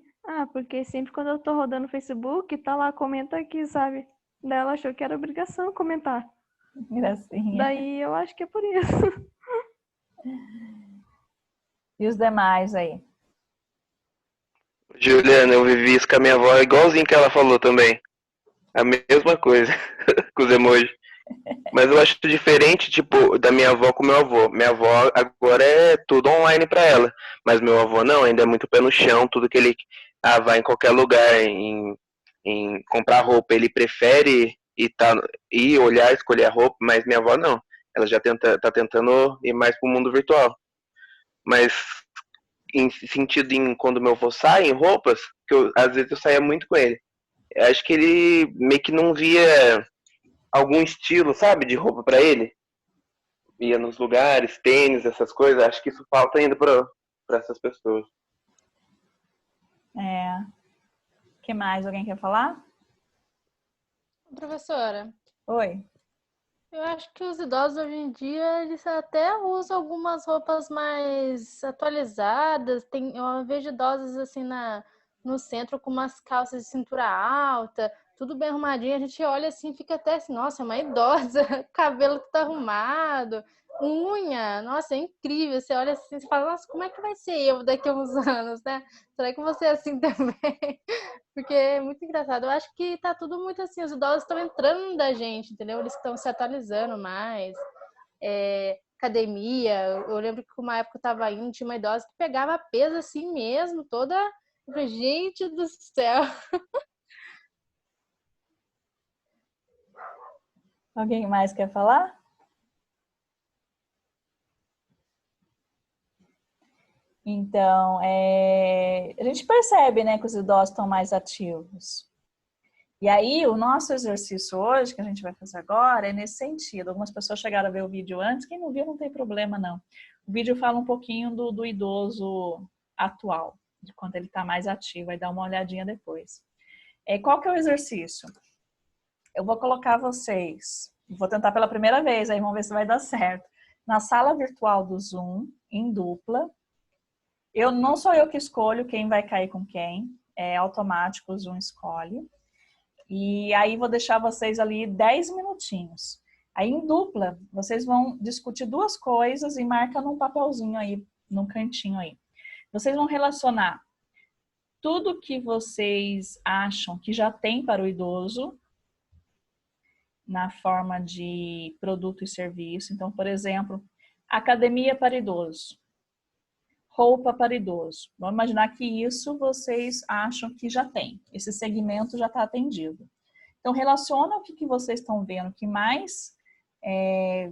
porque sempre quando eu tô rodando o Facebook, tá lá, comenta aqui, sabe? Daí ela achou que era obrigação comentar. Gracinha. Daí eu acho que é por isso. E os demais aí? Juliana, eu vivi isso com a minha avó, igualzinho que ela falou também. A mesma coisa, com os emojis. Mas eu acho diferente, tipo, da minha avó com meu avô. Minha avó agora é tudo online pra ela. Mas meu avô não, ainda é muito pé no chão, tudo que ele vai em qualquer lugar, em comprar roupa. Ele prefere ir olhar, escolher a roupa, mas minha avó não. Ela já tá tentando ir mais pro mundo virtual. Mas em sentido em quando meu avô sai em roupas, que às vezes eu saía muito com ele. Eu acho que ele meio que não via algum estilo, sabe, de roupa pra ele. Ia nos lugares, tênis, essas coisas. Acho que isso falta ainda pra essas pessoas. O que mais? Alguém quer falar? Professora, Oi. Eu acho que os idosos hoje em dia, eles até usam algumas roupas mais atualizadas. Eu vejo idosos assim no centro com umas calças de cintura alta, tudo bem arrumadinho. A gente olha assim, fica até assim, nossa, é uma idosa, cabelo que tá arrumado, unha, nossa, é incrível. Você olha assim, você fala, nossa, como é que vai ser eu daqui a uns anos, né? Será que você é assim também? Porque é muito engraçado. Eu acho que tá tudo muito assim, os idosos estão entrando da gente, entendeu? Eles estão se atualizando mais. Academia, eu lembro que uma época eu tava indo, tinha uma idosa que pegava peso assim mesmo, toda. Eu falei, gente do céu. Alguém mais quer falar? Então, a gente percebe, né, que os idosos estão mais ativos. E aí, o nosso exercício hoje, que a gente vai fazer agora, é nesse sentido. Algumas pessoas chegaram a ver o vídeo antes, quem não viu não tem problema, não. O vídeo fala um pouquinho do idoso atual, de quando ele está mais ativo, aí dá uma olhadinha depois. Qual que é o exercício? Eu vou colocar vocês, vou tentar pela primeira vez, aí vamos ver se vai dar certo. Na sala virtual do Zoom, em dupla. Não sou eu que escolho quem vai cair com quem, é automático, o Zoom escolhe. E aí vou deixar vocês ali 10 minutinhos. Aí em dupla, vocês vão discutir duas coisas e marca num papelzinho aí, num cantinho aí. Vocês vão relacionar tudo que vocês acham que já tem para o idoso na forma de produto e serviço. Então, por exemplo, academia para idoso, roupa para idoso. Vamos imaginar que isso vocês acham que já tem. Esse segmento já está atendido. Então, relaciona o que vocês estão vendo, que mais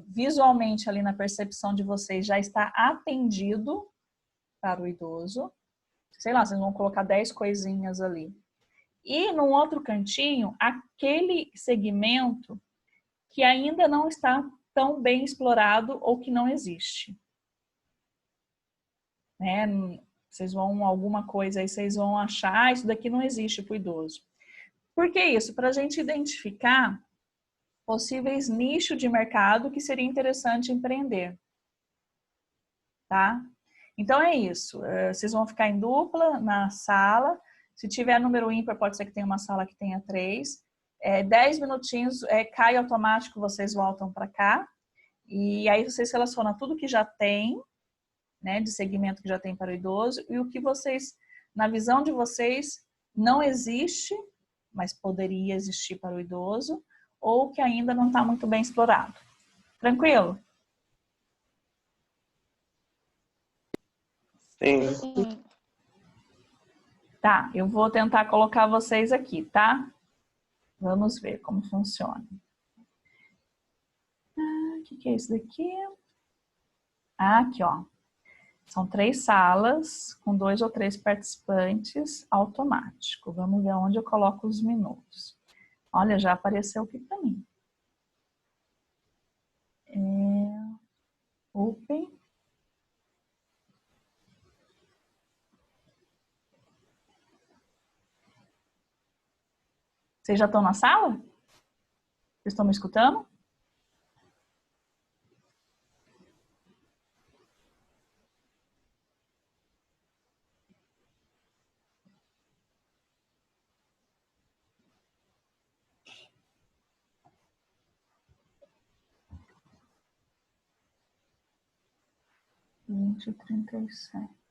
visualmente ali na percepção de vocês já está atendido para o idoso. Sei lá, vocês vão colocar 10 coisinhas ali. E num outro cantinho, aquele segmento que ainda não está tão bem explorado ou que não existe. Né? Vocês vão, alguma coisa aí, vocês vão achar, isso daqui não existe para o idoso. Por que isso? Para a gente identificar possíveis nichos de mercado que seria interessante empreender. Tá? Então é isso. Vocês vão ficar em dupla na sala. Se tiver número ímpar, pode ser que tenha uma sala que tenha 3. 10 minutinhos, cai automático, vocês voltam para cá. E aí vocês relacionam tudo que já tem, né, de segmento que já tem para o idoso, e o que vocês, na visão de vocês, não existe, mas poderia existir para o idoso, ou que ainda não está muito bem explorado. Tranquilo? Sim. Tá, eu vou tentar colocar vocês aqui, tá? Vamos ver como funciona. O que é isso daqui? Aqui, ó. São 3 salas com 2 ou 3 participantes automático. Vamos ver onde eu coloco os minutos. Olha, já apareceu aqui para mim. Open. Vocês já estão na sala? Vocês estão me escutando? Vinte, 37.